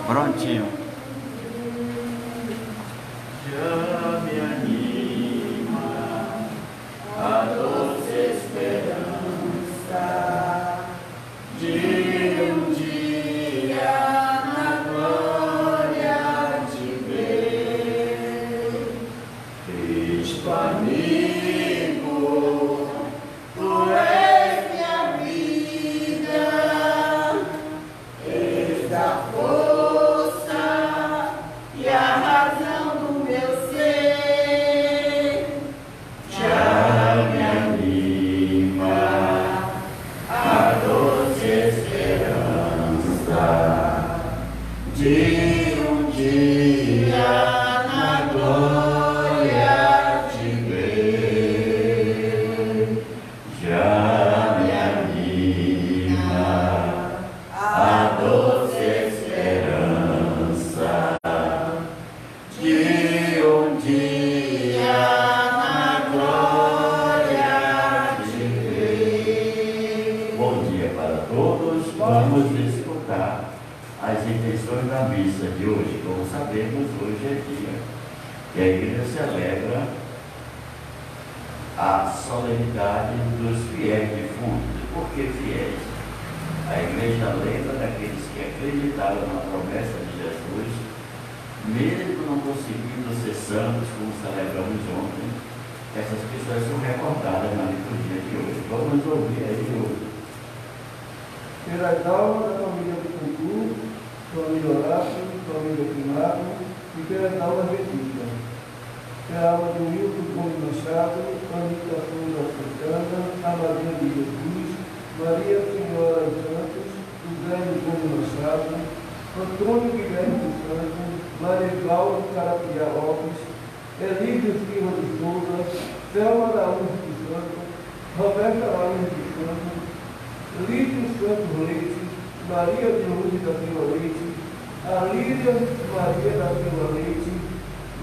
Prontinho. Já me anima a doce esperança de um dia na glória te ver. Cristo amigo, tu és minha vida, és da força e a razão do meu ser. Já me anima a doce esperança de um dia na glória te ver. Já me anima a doce esperança de um dia na glória te ver. Bom dia para todos. Vamos escutar as intenções da missa de hoje. Como sabemos, hoje é dia que a igreja celebra a solenidade dos fiéis defuntos. Por que fiéis? A igreja lembra daqueles que acreditaram na promessa de Jesus, mesmo não conseguindo ser santos, como celebramos ontem. Essas pessoas são recordadas na liturgia de hoje. Vamos ouvir aí hoje. Pelas almas da família do Cucu, família Horácio, família Primado e pelas almas bendita. Pela alma de Wilton Gomes Machado, Anitta Souza Santana, Amaria de Jesus, Maria Senhora dos Santos, José Gomes Machado, Antônio Guilherme dos Santos, Maria Cláudia Carapia Lopes, Elídio Silva de Souza, Selma Araújo dos Santos, Roberta Araújo dos Santos, Lídio Santos Leite, Maria de Luz da Silva Leite, Alília Maria da Silva Leite,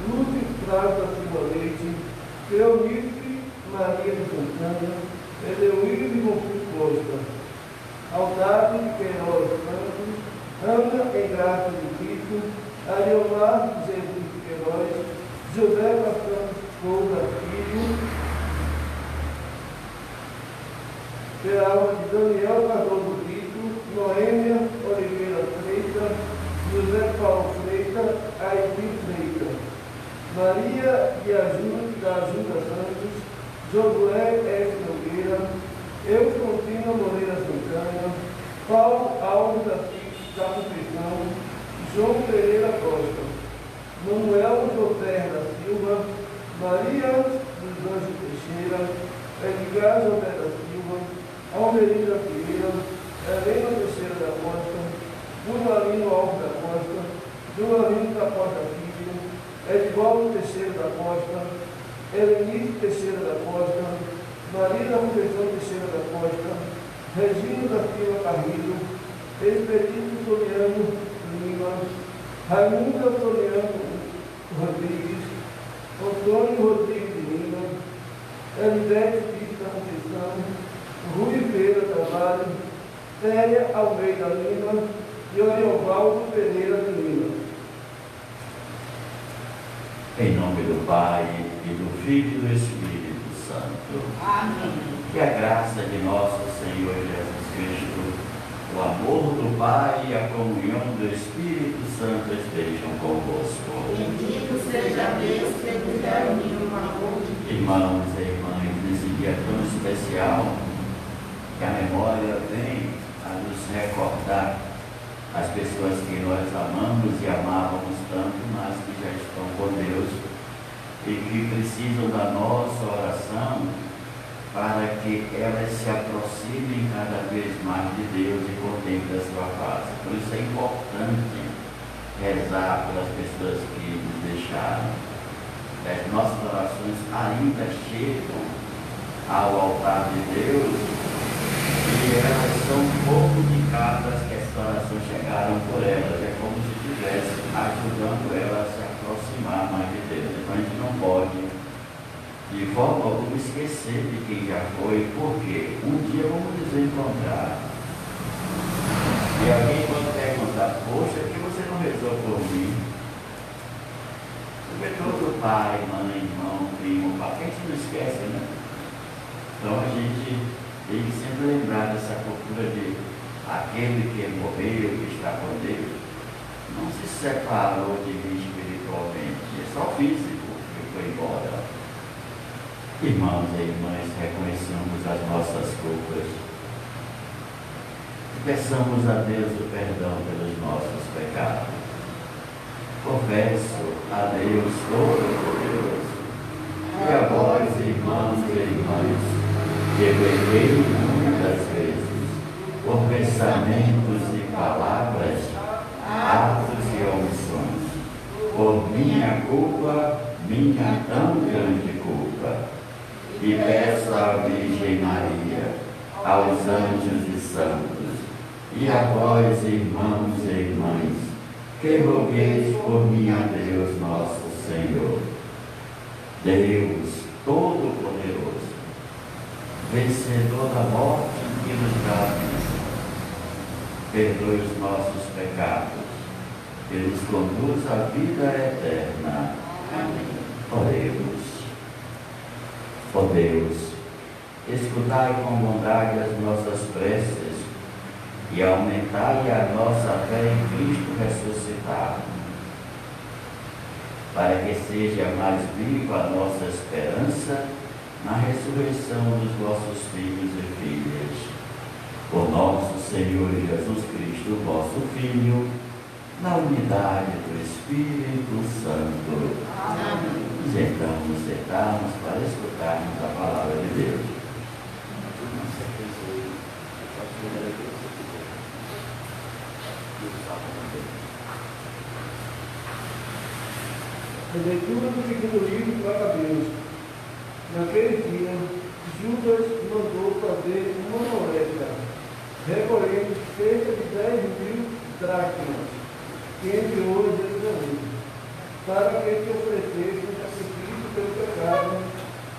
Lúcio Flávio da Silva Leite, Cleonice Maria de Santana, Edelírio de Bonfim Costa, Aldade de Queiroz Santos, Ana Engraça de Tito, Ariomar Jesus de Queiroz, José Santos Souza Filho, pela alma de Daniel Cardoso Brito, Noêmia Oliveira Freitas, José Paulo Freitas, Aide Freitas, Maria de Ajuda da Ajuda Santos, Josué S. Nogueira, Euscontina Moreira Santana, Paulo Alves da Conceição, João Pereira Costa, Manuel José da Silva, Maria dos Anjos Teixeira, Edgar José da Silva, Almerida Pereira, Helena Teixeira da Costa, Bruno Alves da Costa, Joanino da Costa Filho, Edvaldo Teixeira da Costa, Helenice Teixeira da Costa, Maria da Conceição Teixeira da Costa, Regina da Silva Carrilho, Expedito Soliano Lima, Raimundo Soliano Rodrigues, Antônio Rodrigues de Lima, Elisete Pires da Conceição, Rui Pereira Tavares, Célia Almeida Lima e Oriovaldo Pereira de Lima. Em nome do Pai, e do Filho e do Espírito Santo. Amém. Que a graça de nosso Senhor Jesus Cristo, o amor do Pai e a comunhão do Espírito Santo estejam convosco. Bendito seja Deus que nos reuniu no amor de Deus. Irmãos e irmãs, nesse dia tão especial, que a memória vem a nos recordar as pessoas que nós amamos e amávamos tanto, mas que já estão com Deus e que precisam da nossa oração para que elas se aproximem cada vez mais de Deus e contemplem a sua face. Por isso é importante rezar pelas pessoas que nos deixaram. As nossas orações ainda chegam ao altar de Deus e elas são pouco indicadas que essas orações chegaram por elas. É como se estivesse ajudando elas a se aproximar mais de Deus. Então a gente não pode de forma alguma esquecer de quem já foi, porque um dia vamos nos encontrar. E alguém pode perguntar, poxa, que você não não rezou por mim? Sobretudo pai, mãe, irmão, primo, pai, que a gente não esquece, né? Então a gente tem que sempre lembrar dessa cultura de aquele que morreu, que está com Deus, não se separou de mim espiritualmente, é só físico que foi embora. Irmãos e irmãs, reconheçamos as nossas culpas e peçamos a Deus o perdão pelos nossos pecados. Confesso a Deus Todo-Poderoso e a vós, irmãos e irmãs, que eu errei muitas vezes, por pensamentos e palavras, atos e omissões, por minha culpa, minha tão grande culpa. E peço à Virgem Maria, aos anjos e santos, e a vós, irmãos e irmãs, que rogueis por mim a Deus nosso Senhor. Deus Todo-Poderoso, vencedor da morte e nos dá perdoe os nossos pecados e nos conduz à vida eterna. Amém. Oremos. Ó Deus, escutai com bondade as nossas preces e aumentai a nossa fé em Cristo ressuscitado, para que seja mais viva a nossa esperança na ressurreição dos vossos filhos e filhas. Por nosso Senhor Jesus Cristo, vosso Filho, na unidade do Espírito Santo. Amém. Nos sentamos para escutarmos a palavra de Deus. A leitura do segundo livro de Macabeus. Naquele dia, Judas mandou fazer uma coleta, recolhendo cerca de 10.000 dracmas, que enviou a Jerusalém, para que se oferecesse um sacrifício pelo pecado,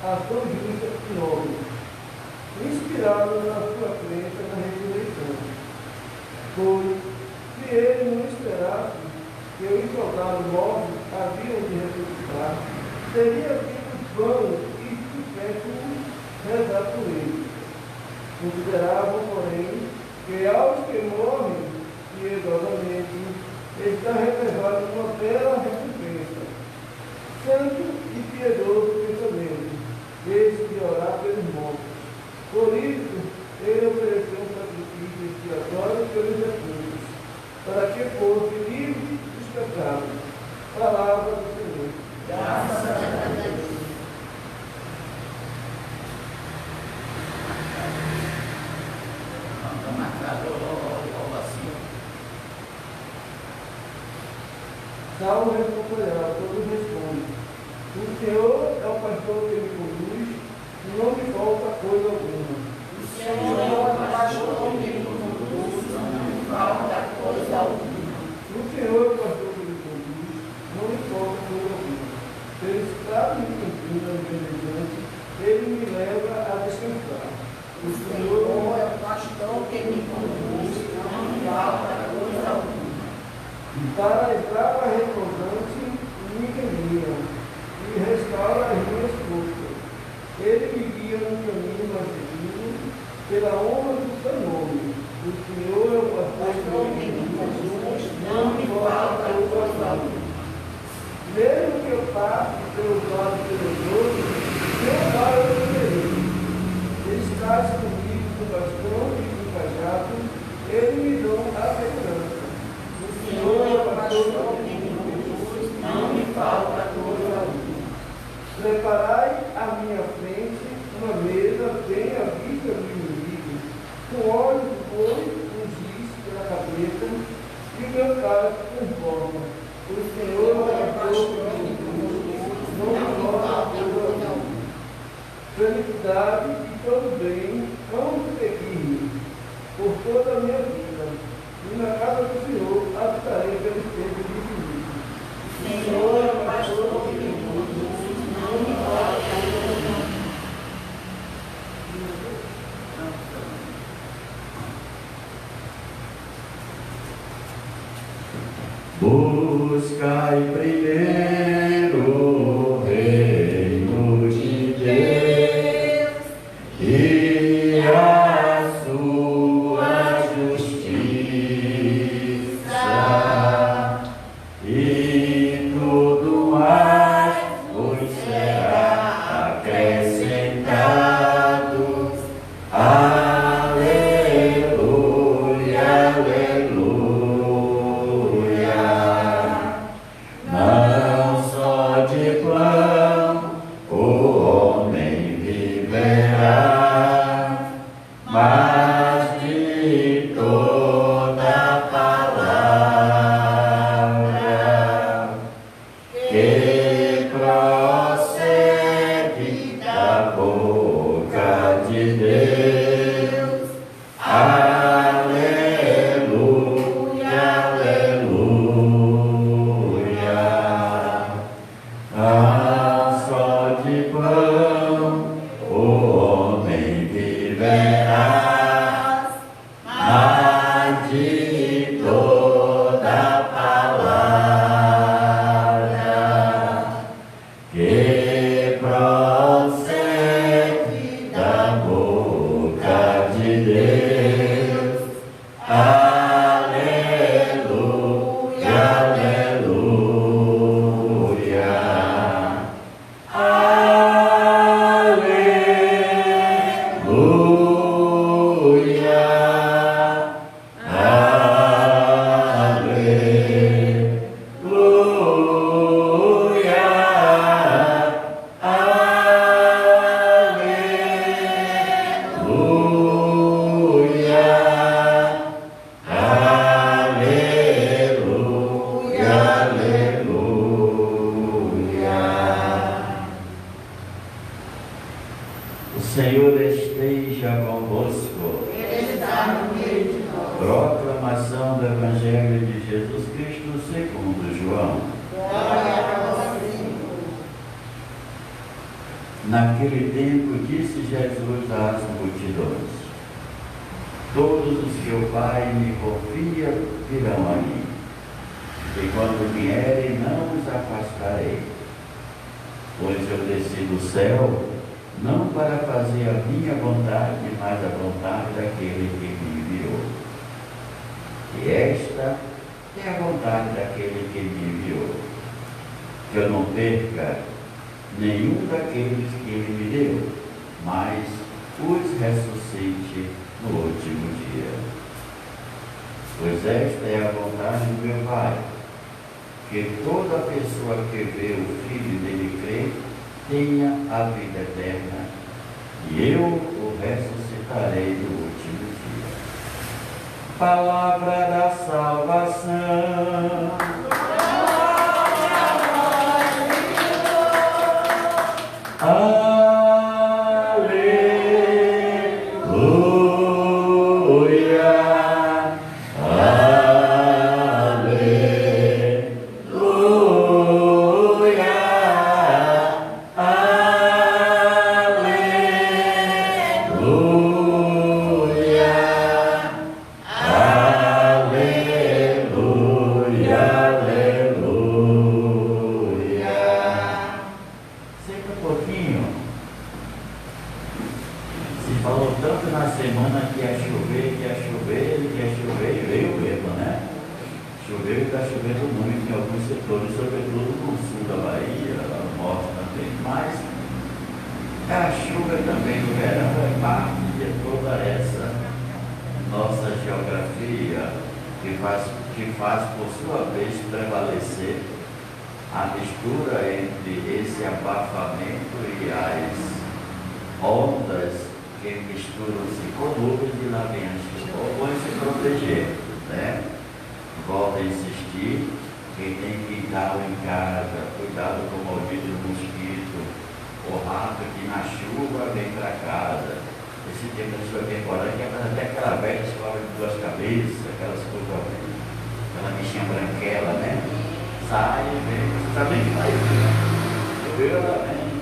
ação justa e nobre, inspirado na sua crença na ressurreição. Pois, se ele não esperasse que os soldados mortos haviam de ressuscitar, teria sido vão e supérfluo rezar por eles. Consideravam, porém, que aos que morrem piedosamente está reservada uma bela recompensa. Santo e piedoso pensamento, esse de orar pelos mortos. Por isso, ele ofereceu um sacrifício expiatório pelos recursos, para que fosse livre dos pecados. Palavra do Senhor. Graças a Deus. Salmo responsorial, todos respondem. O Senhor é o pastor que me conduz, e não me falta coisa alguma. O Senhor é o pastor que me conduz, não me falta coisa alguma. O Senhor é o pastor que me conduz, não me falta coisa alguma. Pelos prados de campina verdejante, ele me leva a descansar. O Senhor é o pastor que me conduz, não me falta coisa alguma. Para as águas repousantes me encaminha e restaura as minhas forças. Ele me guia no caminho mais seguro, pela honra do seu nome. O Senhor é o pastor que me conduz, não me falta coisa alguma. Mesmo que eu passe pelos lados tenebrosos, meu Pai eu serei. Estás comigo com bastão e com cajado, ele me dá a segurança. O Senhor é o pastor que me conduz, não me falta coisa alguma. Preparai à minha frente uma mesa bem à vista do inimigo, com óleo de boi, giz pela cabeça, e o meu cálice transborda. O Senhor é o pastor que me conduz, não me falta coisa alguma. Felicidade e todo bem hão de seguir-me por toda a minha vida, e na casa do Senhor habitarei pelos tempos infinitos. O Senhor é o pastor que me conduz, não me falta coisa alguma. Buscai primeiro o reino de Deus e a sua justiça, e tudo mais vos será acrescentado. Aleluia, aleluia. Não só de pão o homem viverá, mas de toda palavra que procede da boca de Deus. Aleluia, aleluia. Não só de pão o homem viverá, mas de toda palavra que procede da boca de Deus. Aleluia, aleluia. O Senhor esteja convosco. Proclamação do Evangelho de Jesus Cristo segundo João. Naquele tempo disse Jesus às multidões: todos os que o Pai me confia virão a mim, e quando vierem não os afastarei. Pois eu desci do céu não para fazer a minha vontade, mas a vontade daquele que me enviou. E esta é a vontade daquele que me enviou, que eu não perca nenhum daqueles que ele me deu, mas os ressuscite no último dia. Pois esta é a vontade do meu Pai, que toda pessoa que vê o Filho dele crer tenha a vida eterna, e eu o ressuscitarei no último dia. Palavra da salvação. Aleluia, falou tanto na semana que ia chover, e veio mesmo, né? Choveu e está chovendo muito em alguns setores, sobretudo no sul da Bahia, no norte também, mas a chuva também no verão é parte de toda essa nossa geografia que faz por sua vez prevalecer a mistura entre esse abafamento e as ondas que misturam-se com nuvens e lá vem as vão se proteger, né? Volto a insistir, quem tem quintal em casa, cuidado com o maldito mosquito, o rato que na chuva vem para casa. Esse tempo da chuva temporária, que até aquela velha escola de duas cabeças, aquelas coisas, aquela bichinha branquela, né? Sai e vem, você também faz isso, né? Choveu, ela vem.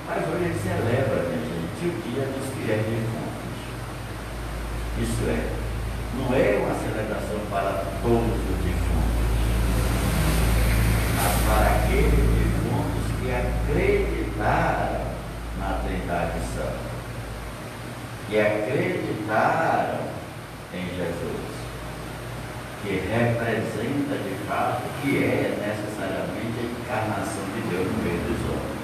Mas hoje ele celebra, né, gente, o dia dos fiéis defuntos. Isso é, não é uma celebração para todos os defuntos, que acreditaram em Jesus, que representa de fato, que é necessariamente a encarnação de Deus no meio dos homens.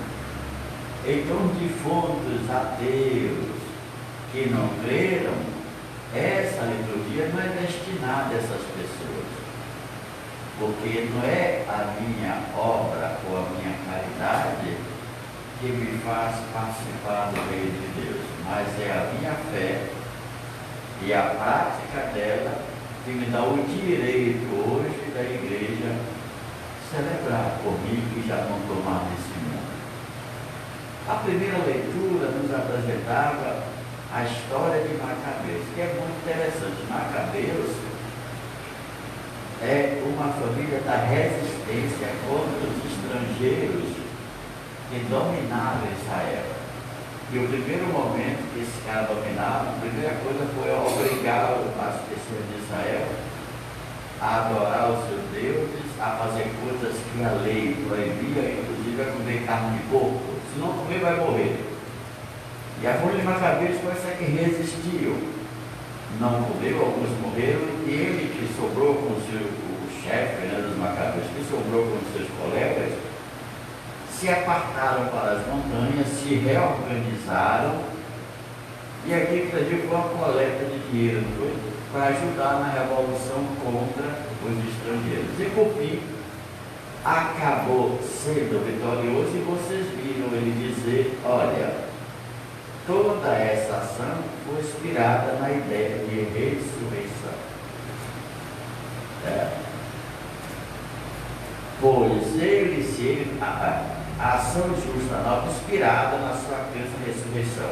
Então, defuntos, ateus, que não creram, essa liturgia não é destinada a essas pessoas, porque não é a minha obra ou a minha caridade que me faz participar do reino de Deus, mas é a minha fé e a prática dela que me dá o direito hoje da igreja celebrar comigo que já não estou mais nesse mundo. A primeira leitura nos apresentava a história de Macabeus, que é muito interessante. Macabeus é uma família da resistência contra os estrangeiros que dominavam Israel. E o primeiro momento que esse cara dominava, a primeira coisa foi obrigar as pessoas de Israel a adorar os seus deuses, a fazer coisas que a lei proibia, inclusive a comer carne de porco. Se não comer, vai morrer. E a família de Macabeus foi essa que resistiu. Não comeu, alguns morreram, e ele que sobrou com o chefe, né, dos Macabeus, que sobrou com os seus colegas, se apartaram para as montanhas, se reorganizaram, e aqui foi uma coleta de dinheiro para ajudar na revolução contra os estrangeiros. E por fim, acabou sendo vitorioso, e vocês viram ele dizer: olha, toda essa ação foi inspirada na ideia de ressurreição. Pois a ação justa nova inspirada na sua crença de ressurreição.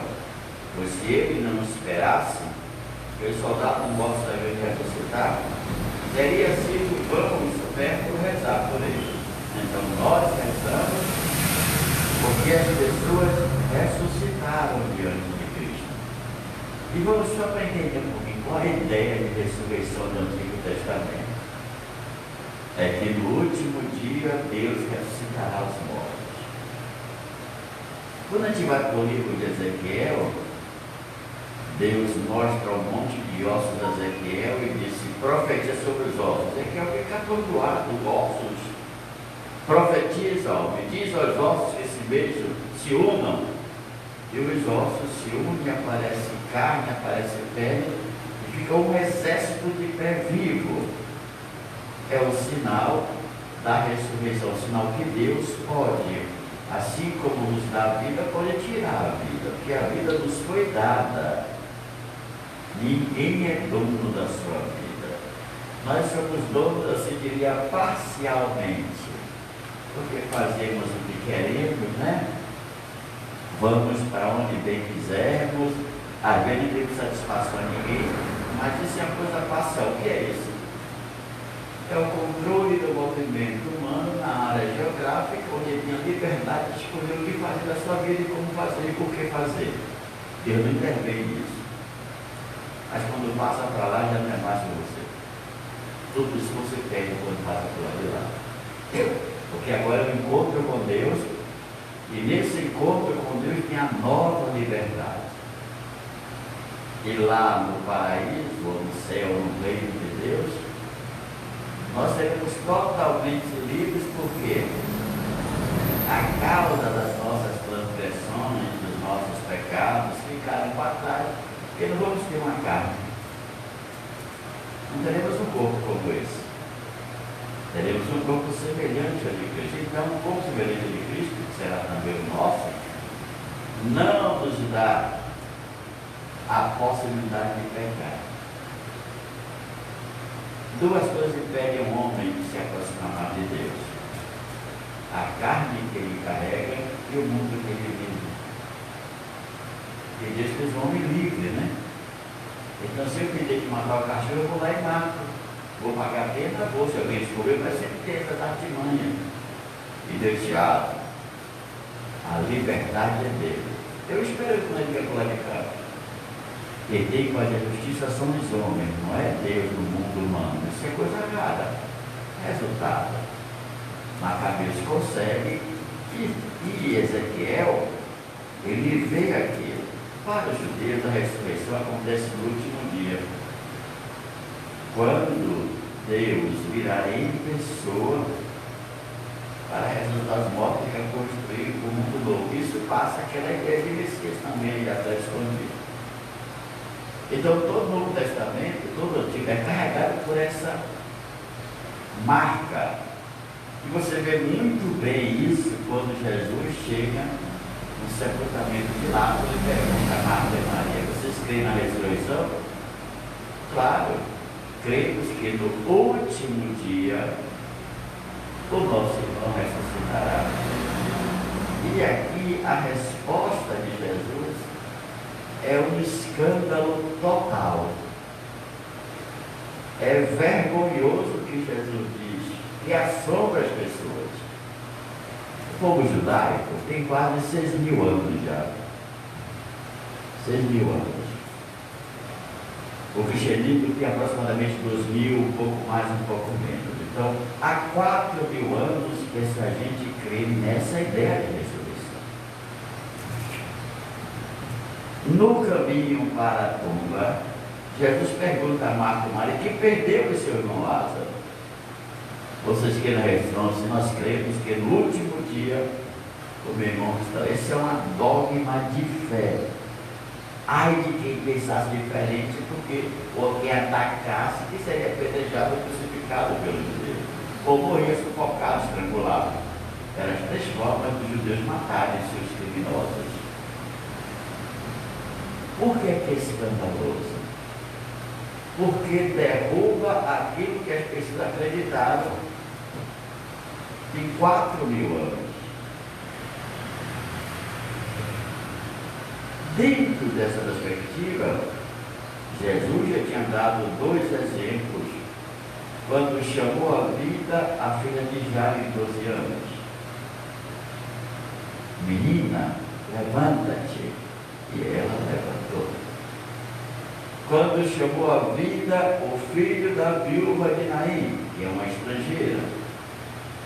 Pois se ele não esperasse que o soldado não possa saber ressuscitar, teria sido vão e supérfluo rezar por ele. Então nós rezamos porque as pessoas ressuscitaram diante de Cristo. E vamos só para entender um pouquinho qual é a ideia de ressurreição do Antigo Testamento. É que no último dia Deus ressuscitará os mortos. Quando a gente vai para o livro de Ezequiel, Deus mostra um monte de ossos a Ezequiel e disse: profetiza sobre os ossos. Ezequiel fica atordoado, ossos. Profetiza, me diz aos ossos que se unam. E os ossos se unem, aparece carne, aparece pele, e fica um exército de pé vivo. É o sinal da ressurreição, o sinal que Deus pode, assim como nos dá a vida, pode tirar a vida, porque a vida nos foi dada. Ninguém é dono da sua vida. Nós somos donos, assim diria, parcialmente, porque fazemos o que queremos, né? Vamos para onde bem quisermos, às vezes não temos satisfação a ninguém, mas isso é uma coisa parcial. O que é isso? É o controle do movimento humano na área geográfica, onde ele tem a liberdade de escolher o que fazer da sua vida e como fazer e por que fazer. Deus não intervém nisso. Mas quando passa para lá, já não é mais para você. Tudo isso você perde quando passa para lá de lá. Porque agora eu encontro com Deus, e nesse encontro com Deus tem a nova liberdade. E lá no paraíso, ou no céu, no reino de Deus, nós seremos totalmente livres, porque a causa das nossas transgressões, dos nossos pecados, ficaram para trás, porque não vamos ter uma carne. Não teremos um corpo como esse. Teremos um corpo semelhante ao de Cristo. Então, um corpo semelhante ao de Cristo, que será também o nosso, não nos dá a possibilidade de pecar. Duas coisas impedem um homem de se aproximar de Deus: a carne que ele carrega e o mundo que ele vive. E Deus fez um homem livre, né? Então, se eu pedir de matar o cachorro, eu vou lá e mato. Vou pagar a pena, vou. Se alguém descobrir, vai sempre ter essa artimanha. E Deus diz: a liberdade é dele. Eu espero que quando ele vier para lá de cá, quem tem que fazer justiça são os homens, não é Deus no mundo humano. Isso é coisa rara. Resultado: Macabeus consegue, e Ezequiel, ele vê aquilo. Para os judeus, a ressurreição acontece no último dia, quando Deus virá em pessoa para ressuscitar os mortos e reconstruir o mundo novo. Isso passa aquela ideia de Messias também, já está escondido. Então, todo o Novo Testamento, todo o Antigo, é carregado por essa marca. E você vê muito bem isso quando Jesus chega no sepultamento de Lázaro e pergunta a Marta e Maria: vocês creem na ressurreição? Claro, cremos que no último dia o nosso irmão ressuscitará. E aqui a resposta de Jesus é um escândalo total. É vergonhoso o que Jesus diz, e assombra as pessoas. O povo judaico tem quase 6.000 anos já. 6.000 anos. O cristianismo tem aproximadamente 2.000, um pouco mais, um pouco menos. Então, há 4.000 anos que essa gente crê nessa ideia de ressurreição. No caminho para a tumba, Jesus pergunta a Marta e Maria, que perdeu o seu irmão Lázaro: vocês creem na ressurreição? Se nós cremos que no último dia o meu irmão está. Esse é um dogma de fé. Ai de quem pensasse diferente, porque ou quem atacasse, que seria apedrejado e crucificado pelos judeus, ou morria sufocado, estrangulado. Eram as 3 formas dos judeus matarem seus criminosos. Por que é escandaloso? Porque derruba aquilo que as pessoas acreditaram em 4.000 anos. Dentro dessa perspectiva, Jesus já tinha dado 2 exemplos quando chamou à vida a filha de Jairo, de 12 anos. Menina, levanta-te. E ela levantou. Quando chamou à vida o filho da viúva de Naim, que é uma estrangeira,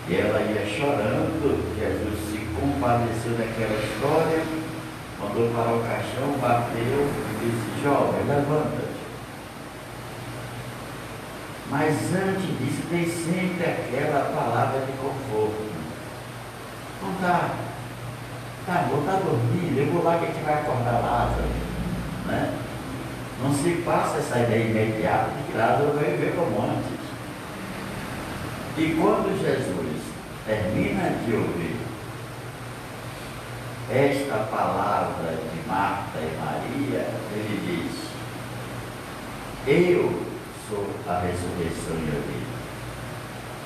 e ela ia chorando, Jesus se compadeceu daquela história, mandou para o caixão, bateu e disse: jovem, levanta-te. Mas antes disso tem sempre aquela palavra de conforto. Não está. Tá bom, está dormindo, eu vou lá que a gente vai acordar Lázaro, né? Não se passa essa ideia imediata de que Lázaro vai viver como antes. E quando Jesus termina de ouvir esta palavra de Marta e Maria, ele diz: eu sou a ressurreição e a vida.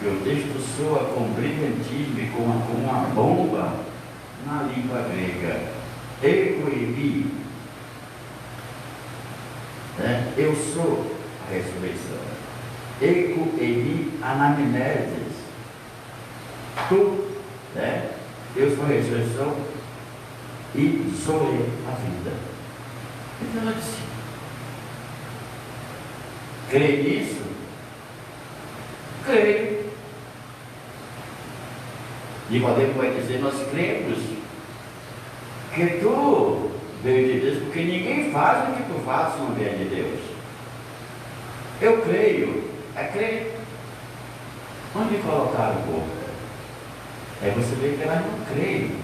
E o texto soa com brilhantismo e com uma bomba na língua grega. Ego eimi, né? Eu sou a ressurreição. Ego eimi anamnesis. Tu, né? Eu sou a ressurreição e sou eu a vida. Então ela disse: crê nisso? Creio. Nicodemo vai dizer: nós cremos que tu veio de Deus, porque ninguém faz o que tu fazes se não vier de Deus. Eu creio. É crer. Onde colocar o corpo? Aí você vê que elas não creem.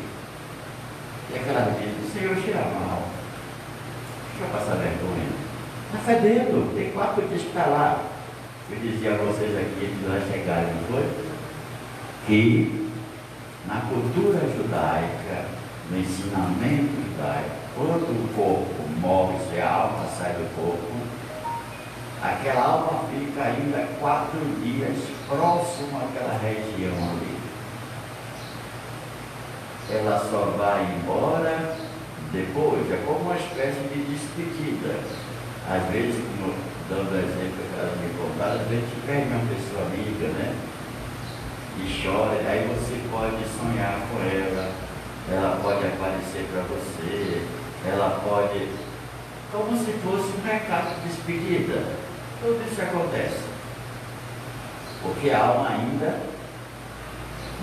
E aquela diz: Senhor, cheira mal. Deixa eu passar vergonha. Está fedendo. Tem 4 dias que está lá. Eu dizia a vocês aqui, antes de lá chegarem, não foi? Que na cultura judaica, no ensinamento judaico, quando o corpo morre, se a alma sai do corpo, aquela alma fica ainda 4 dias próximo àquela região ali. Ela só vai embora depois, é como uma espécie de despedida. Às vezes, como dando exemplo que ela me contaram, às vezes perde uma pessoa amiga, né? E chora, aí você pode sonhar com ela pode aparecer para você, ela pode, como se fosse um recado de despedida. Tudo isso acontece, porque a alma ainda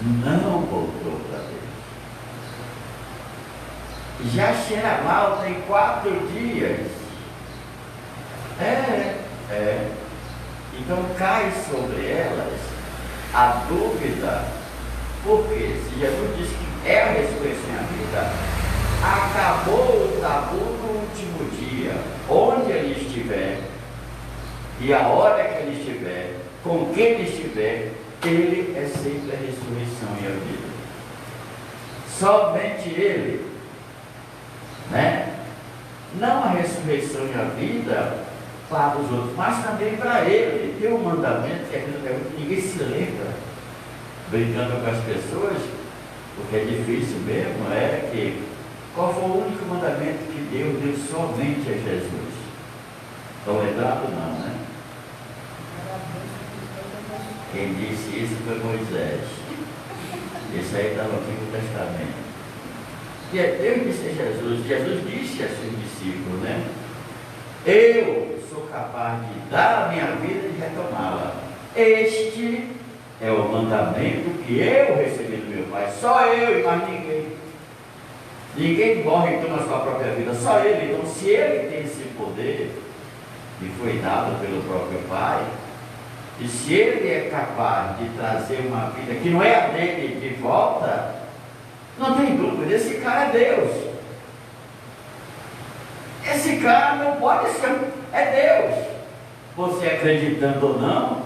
não voltou para Deus. Já cheira mal, tem 4 dias. Então cai sobre elas a dúvida, porque se Jesus disse que é a ressurreição e a vida, acabou o tabu no último dia, onde ele estiver, e a hora que ele estiver, com quem ele estiver, ele é sempre a ressurreição e a vida. Somente ele, né? Não a ressurreição e a vida para os outros, mas também para ele. Tem um mandamento que é aquilo que ninguém se lembra, brincando com as pessoas, porque é difícil mesmo, é que qual foi o único mandamento que Deus deu somente a Jesus? Estão lembrados? Não, né? Quem disse isso foi Moisés. Esse aí está no Antigo Testamento. E Deus disse a Jesus, Jesus disse a seus discípulos, né? Eu sou capaz de dar a minha vida e de retomá-la. Este é o mandamento que eu recebi do meu Pai. Só eu e mais ninguém. Ninguém morre e toma a sua própria vida, só ele. Então, se ele tem esse poder, que foi dado pelo próprio Pai, e se ele é capaz de trazer uma vida que não é a dele de volta, não tem dúvida, esse cara é Deus. Esse cara não pode ser, é Deus. Você acreditando ou não,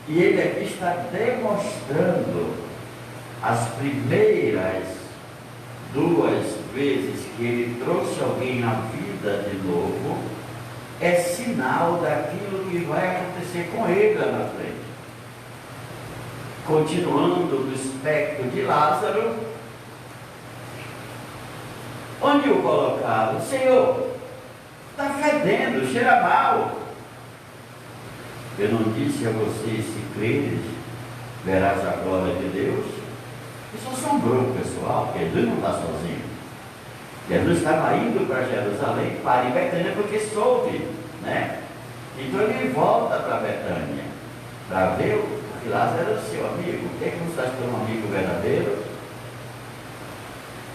e ele aqui está demonstrando as primeiras 2 vezes que ele trouxe alguém na vida de novo, é sinal daquilo que vai acontecer com ele lá na frente. Continuando do espectro de Lázaro, onde o colocaram? Senhor, está fedendo, cheira mal. Eu não disse a vocês, se creres, verás a glória de Deus? Isso assombrou o pessoal, porque Jesus não está sozinho. Jesus estava indo para Jerusalém, para Betânia, porque soube, né? Então ele volta para Betânia, para ver o que Lázaro era seu amigo. O que é que você acha que é um amigo verdadeiro?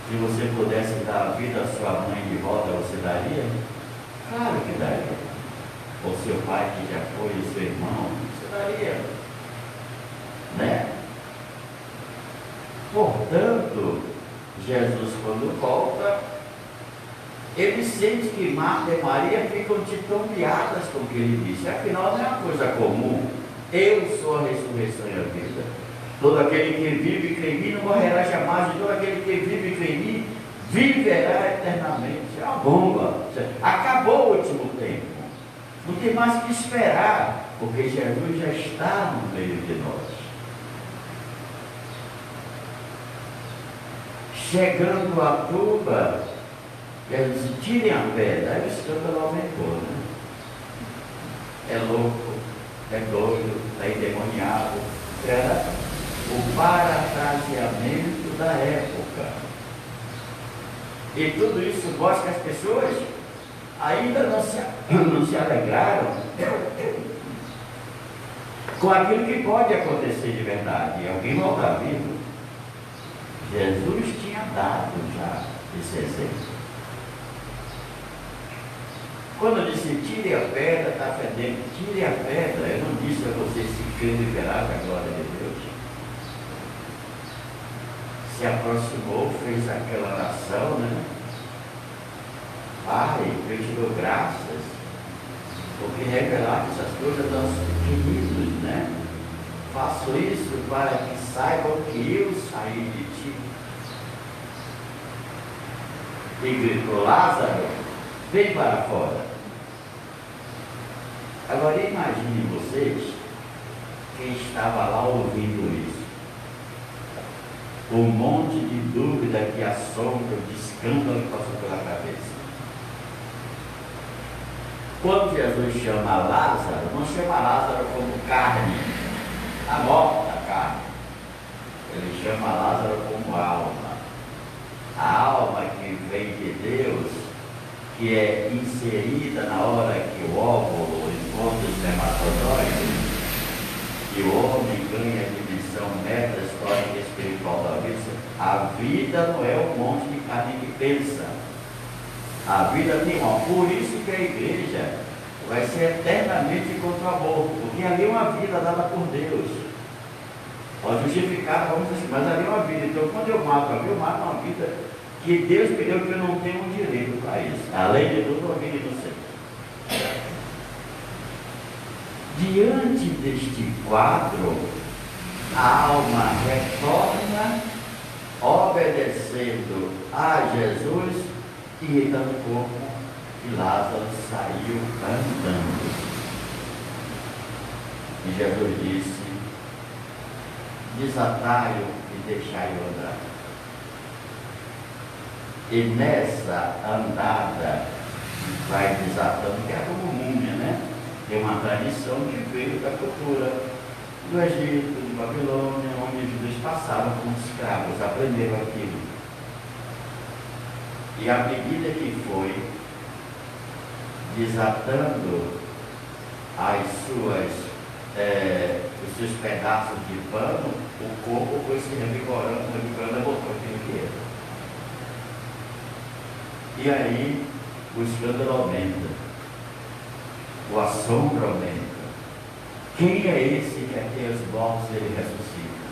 Se você pudesse dar a vida à sua mãe de volta, você daria? Claro que daria. Ou seu pai que já foi, o seu irmão, você daria, né? Portanto, Jesus, quando volta, ele sente que Marta e Maria ficam titubeadas com o que ele disse. Afinal, não é uma coisa comum. Eu sou a ressurreição e a vida. Todo aquele que vive e crê em mim não morrerá jamais. E todo aquele que vive e crê em mim viverá eternamente. É uma bomba. Acabou o último tempo. Não tem mais que esperar, porque Jesus já está no meio de nós. Chegando à tumba, eles dizem, tirem a pedra. Aí o escândalo aumentou, né? É louco, é doido, é endemoniado. Era o parafraseamento da época. E tudo isso mostra que as pessoas ainda não se alegraram com aquilo que pode acontecer de verdade. E alguém voltar vivo. Jesus tinha dado já esse exemplo. Quando eu disse, tire a pedra, está fedendo, tire a pedra, eu não disse a você se crendo e verá a glória de Deus. Se aproximou, fez aquela oração, né? Pai, eu te dou graças, porque revelar essas coisas aos pequeninos, né? Faço isso para que saibam que eu saí de ti. E gritou, Lázaro, vem para fora. Agora imaginem vocês quem estava lá ouvindo isso. Um monte de dúvida que assombra, de escândalo que passou pela cabeça. Quando Jesus chama Lázaro, não chama Lázaro como carne, a morta carne. Ele chama Lázaro como alma. A alma que vem de Deus, que é inserida na hora que o óvulo encontra os espermatozoides, e o homem ganha a dimensão meta histórica espiritual da vida. A vida não é um monte de carne que pensa. A vida tem uma. Por isso que a igreja vai ser eternamente contra o aborto, porque ali é uma vida dada por Deus. Pode justificar, vamos dizer, mas ali é uma vida. Então, quando eu mato uma vida que Deus me deu, que eu não tenho um direito para isso. Além de tudo, a vida inocente. Diante deste quadro, a alma retorna obedecendo a Jesus e reitando o corpo, e Lázaro saiu andando. E Jesus disse: desatai-o e deixai-o andar. E nessa andada vai desatando, que é como múmia, né? Tem uma tradição que veio da cultura do Egito, de Babilônia, onde os judeus passaram como escravos, aprenderam aquilo. E à medida que foi desatando os seus pedaços de pano, o corpo foi se revigorando, voltou aquilo que era. E aí o escândalo aumenta, o assombro aumenta. Quem é esse que até os mortos ele ressuscita?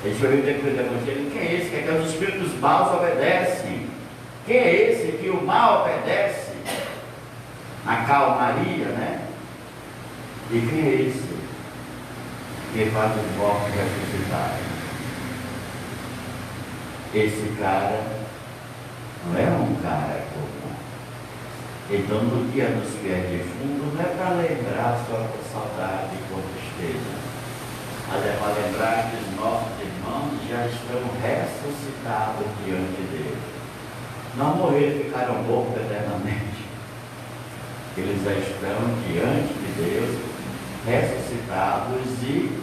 Ele foi o Evangelho. Quem é esse que até os espíritos maus obedecem? Quem é esse que o mal obedece? Na calmaria, né? E quem é esse que faz os mortos ressuscitarem? Esse cara não é um cara comum. Então, no dia dos pés de fundo, não é para lembrar só com saudade e com tristeza, mas é para lembrar que os nossos irmãos já estão ressuscitados diante de Deus. Não morreram, ficaram mortos eternamente. Eles já estão diante de Deus, ressuscitados e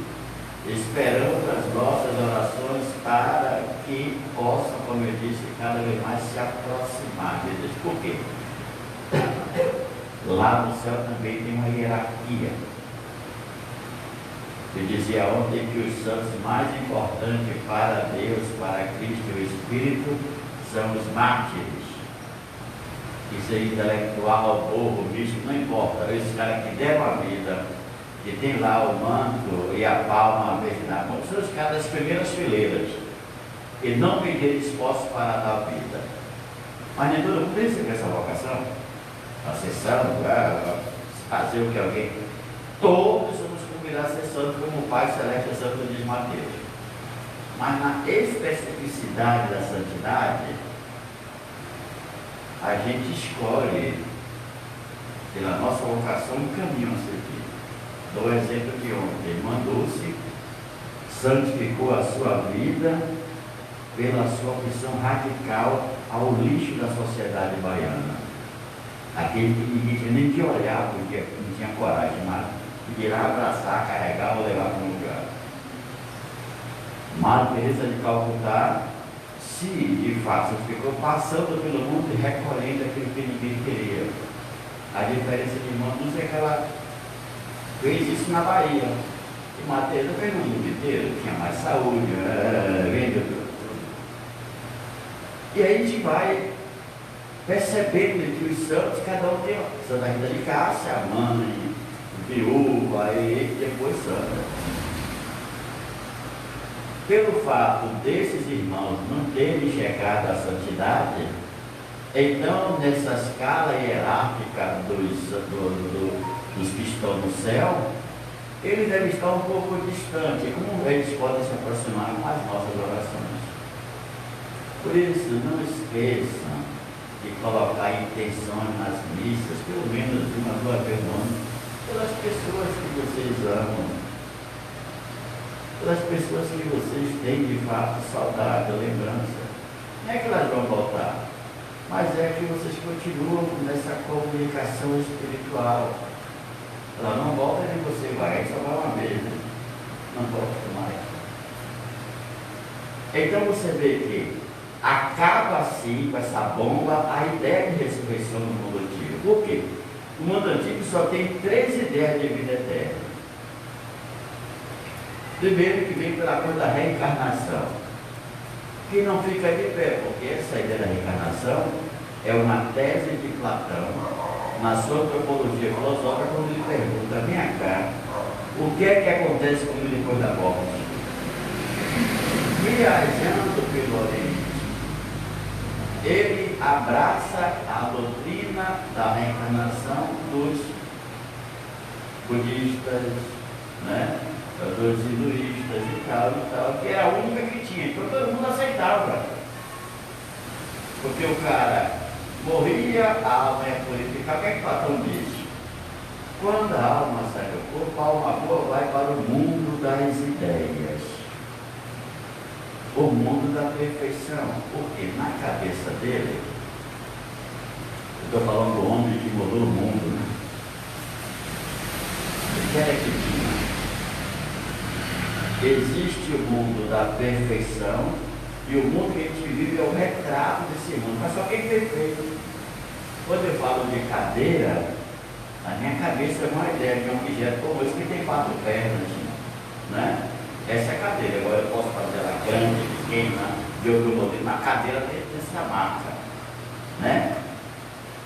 esperando as nossas orações para que possam, como eu disse, cada vez mais se aproximar de Deus. Por quê? Lá no céu também tem uma hierarquia. Eu dizia ontem que os santos mais importantes para Deus, para Cristo e o Espírito, são os mártires. Isso é intelectual, burro, místico, não importa. Esses caras que deram a vida, que tem lá o manto e a palma na mão, são os caras das primeiras fileiras, e não pediram esforço para dar vida. Mas nem todo mundo tem essa vocação, a ser santo, fazer o que alguém. Todos somos convidados a ser santo, como o Pai Celeste é santo, diz Mateus. Mas na especificidade da santidade, a gente escolhe, pela nossa vocação, um caminho a seguir. Dou o exemplo de ontem. Mandou-se, santificou a sua vida pela sua opção radical ao lixo da sociedade baiana. Aquele que ninguém tinha nem que olhar, porque não tinha coragem, mas irá abraçar, carregar ou levar para um lugar. Madre Teresa de Calcutá, se de fato ficou passando pelo mundo e recolhendo aquilo que ninguém queria. A diferença de Mandus é que ela fez isso na Bahia. E Matheus fez no mundo inteiro, tinha mais saúde, vendeu tudo. E aí a gente vai percebendo que os santos, cada um tem Santa Rita de Cássia, a mãe, viúva, e depois santa. Pelo fato desses irmãos não terem chegado à santidade, então nessa escala hierárquica dos que estão no céu, eles devem estar um pouco distantes. Como eles podem se aproximar com as nossas orações? Por isso, não esqueçam de colocar intenções nas missas, pelo menos uma, 2 vezes no ano, pelas pessoas que vocês amam, pelas pessoas que vocês têm de fato saudade, lembrança. Não é que elas vão voltar, mas é que vocês continuam nessa comunicação espiritual. Ela não volta nem você vai, só vai uma vez, né? Não volta mais. Então você vê que acaba assim com essa bomba a ideia de ressurreição no mundo antigo. Por quê? O mundo antigo só tem 3 ideias de vida eterna. Primeiro, que vem pela coisa da reencarnação. que não fica de pé, porque essa ideia da reencarnação é uma tese de Platão, na sua antropologia filosófica, quando ele pergunta, vem cá, o que é que acontece comigo depois da morte? Viajando pelo Oriente, ele abraça a doutrina da reencarnação dos budistas, né? Dos hinduístas e tal, que era a única que tinha, então todo mundo aceitava. Porque o cara morria, a alma ia purificar. O que é que Platão diz? Quando a alma sai do corpo, a alma boa vai para o mundo das ideias, o mundo da perfeição, porque na cabeça dele, eu estou falando do homem que mudou o mundo, né? O que era que tinha? Existe o mundo da perfeição e o mundo que a gente vive é o retrato desse mundo, mas só que é imperfeito. Quando eu falo de cadeira, na minha cabeça é uma ideia de um objeto como esse que tem 4 pernas, né? Essa é a cadeira. Agora eu posso fazer ela grande, pequena, de outro modelo. Na cadeira tem essa marca, né?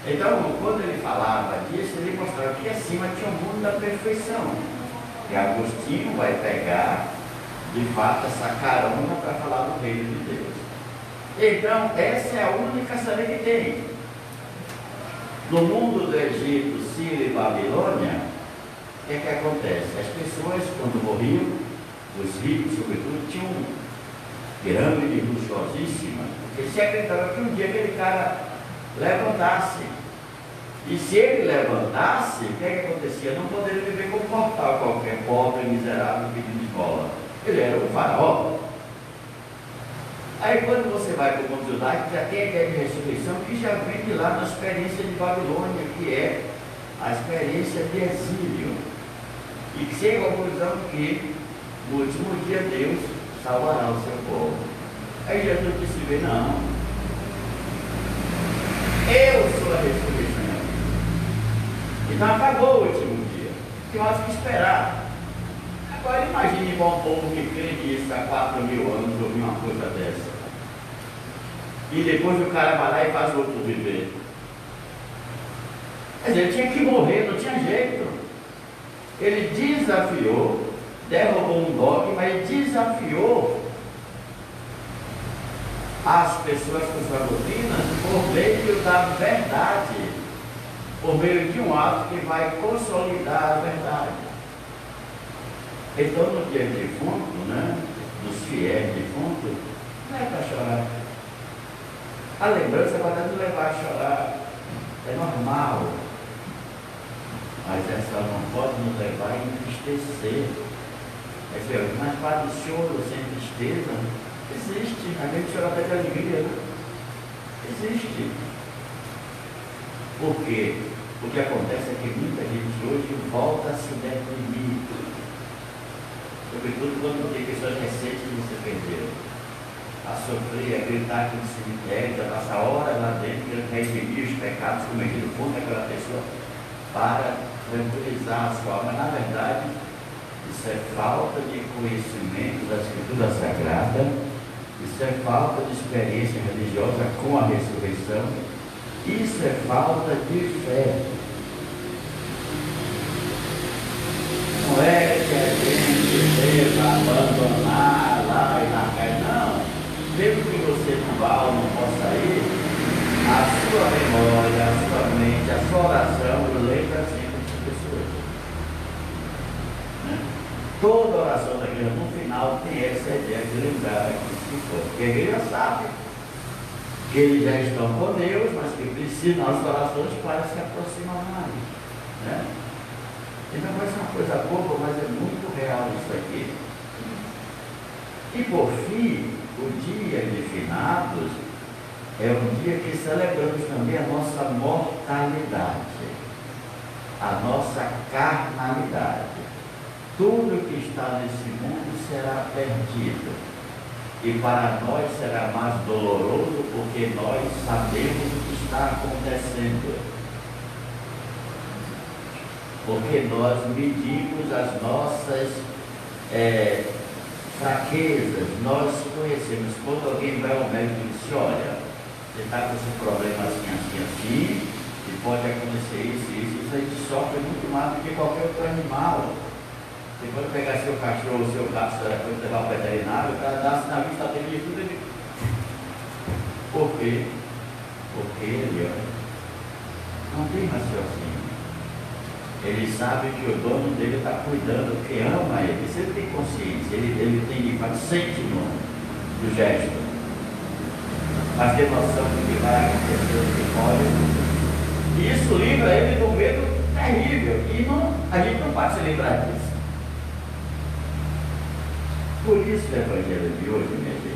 Então, quando ele falava disso, ele mostrava que acima tinha o mundo da perfeição. E Agostinho vai pegar, de fato, essa carona para falar do reino de Deus. Então, essa é a única saída que tem. No mundo do Egito, Síria e Babilônia, o que é que acontece? As pessoas, quando morriam, os ricos, sobretudo, tinham pirâmide luxuosíssima, porque se acreditava que um dia aquele cara levantasse. E se ele levantasse, o que é que acontecia? Não poderia viver como mortal qualquer, pobre, miserável, pedindo esmola. Ele era um faraó. Aí quando você vai para o mundo judaico, já tem a ideia de ressurreição que já vem de lá na experiência de Babilônia, que é a experiência de exílio. E que chega à conclusão que no último dia Deus salvará o seu povo. Aí Jesus disse, não, eu sou a ressurreição. Então acabou o último dia. Tem mais que esperar. Agora imagine igual um povo que crê nisso há 4.000 anos ouvir uma coisa dessa. E depois o cara vai lá e faz o outro viver. Quer dizer, ele tinha que morrer, não tinha jeito. Ele desafiou, derrubou um dogma, mas ele desafiou as pessoas com suas doutrinas por meio da verdade, por meio de um ato que vai consolidar a verdade. Então, no dia de defunto, né, dos fiéis defuntos, não é para chorar. A lembrança vai nos levar a chorar, é normal, mas essa não pode nos levar a entristecer. Mas para o choro sem tristeza, existe. A gente chora até de alegria, né? Existe. Por quê? O que acontece é que muita gente hoje volta a se deprimir. Sobretudo quando tem pessoas recentes que se perderam. A sofrer, a gritar aqui no cemitério, a passar horas lá dentro, querendo redimir os pecados cometidos por aquela pessoa para tranquilizar a sua alma. Na verdade, isso é falta de conhecimento da Escritura Sagrada, isso é falta de experiência religiosa com a ressurreição, isso é falta de fé. Não é que a gente deva abandonar lá e largar, não. Mesmo que você não vá ou não possa ir, a sua memória, a sua mente, a sua oração lembra sempre as pessoas. Né? Toda oração da igreja, no final, tem essa ideia de lembrar que se for. Porque a igreja sabe que eles já estão com Deus, mas que precisam das orações para se aproximar mais. Né? Então parece uma coisa boba, mas é muito real isso aqui. E por fim, o dia de finados é um dia que celebramos também a nossa mortalidade, a nossa carnalidade. Tudo que está nesse mundo será perdido. E para nós será mais doloroso porque nós sabemos o que está acontecendo. Porque nós medimos as nossas fraquezas, nós conhecemos. Quando alguém vai ao médico e diz: olha, você está com esse problema assim, e pode acontecer isso a gente sofre muito mais do que qualquer outro animal. Você pode pegar seu cachorro, seu gato, pode levar para o veterinário, o cara dá-se na vista dele e tudo, ele... Por quê? Porque ele não tem raciocínio. Ele sabe que o dono dele está cuidando, que ama ele. Se ele tem consciência, ele tem de fato, sente no gesto. Mas tem noção do que vai acontecer, do que pode. E isso livra ele de um medo terrível. E a gente não pode se livrar disso. Por isso o Evangelho de hoje, minha gente,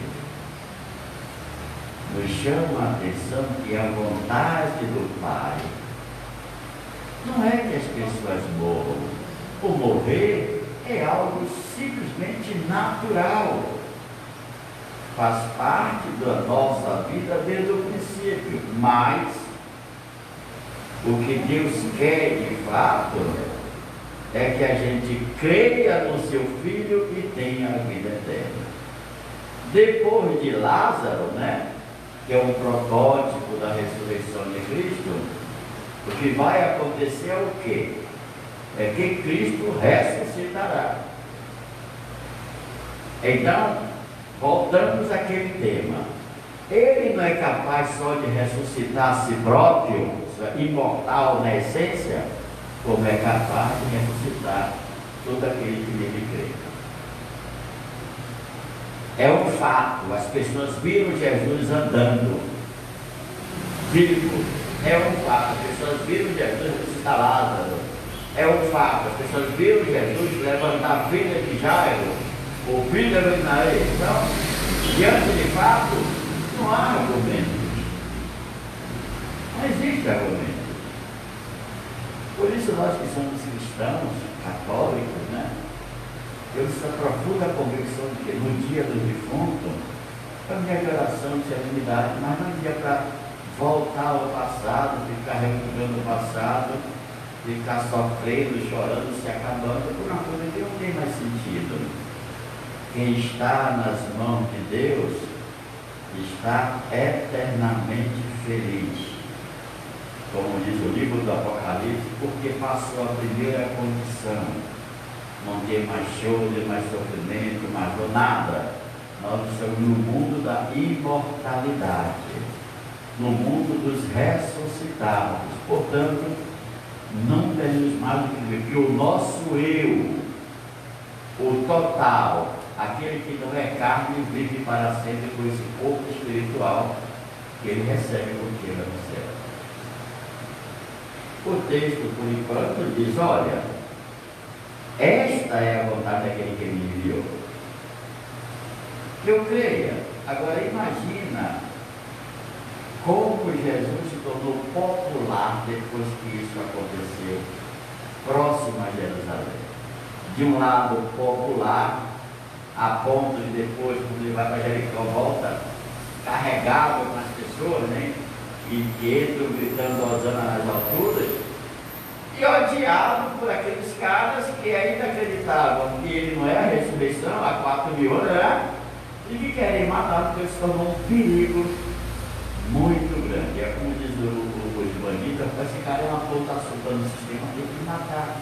nos chama a atenção que a vontade do Pai não é que as pessoas morram. O morrer é algo simplesmente natural. Faz parte da nossa vida desde o princípio. Mas o que Deus quer de fato é que a gente creia no seu Filho e tenha a vida eterna. Depois de Lázaro, que é um protótipo da ressurreição de Cristo, o que vai acontecer é o quê? É que Cristo ressuscitará. Então, voltamos àquele tema. Ele não é capaz só de ressuscitar a si próprio, imortal na essência, como é capaz de ressuscitar todo aquele que nele crê. É um fato, as pessoas viram Jesus andando vivo. É um fato, as pessoas viram Jesus ressuscitar Lázaro. É um fato, as pessoas viram Jesus levantar a filha de Jairo, o filho de Abraão. Então, diante de fato, não há argumento. Não existe argumento. Por isso nós que somos cristãos, católicos, temos essa profunda convicção de que no dia do defunto, para minha oração de serenidade, mas não é dia para voltar ao passado, ficar recuperando o passado, ficar sofrendo, chorando, se acabando, por uma coisa que não tem mais sentido. Quem está nas mãos de Deus está eternamente feliz. Como diz o livro do Apocalipse, porque passou a primeira condição. Não tem mais choro, mais sofrimento, mais nada. Nós estamos no mundo da imortalidade, no mundo dos ressuscitados. Portanto, não temos mais o que dizer, que o nosso eu, o total, aquele que não é carne, vive para sempre com esse corpo espiritual que ele recebe quando chega no céu. O texto, por enquanto, diz: olha, esta é a vontade daquele que me enviou. Que eu creia. Agora imagina como Jesus se tornou popular depois que isso aconteceu, próximo a Jerusalém. De um lado popular, a ponto de depois, quando ele vai para Jericó, volta carregado com as pessoas, e Pedro gritando hosana nas alturas, e odiado por aqueles caras que ainda acreditavam que ele não é a ressurreição há 4.000 anos, e que querem matar, porque se tornou um perigo muito grande. É como diz o bandido: esse cara é uma ponta soltando no sistema, tem que matar.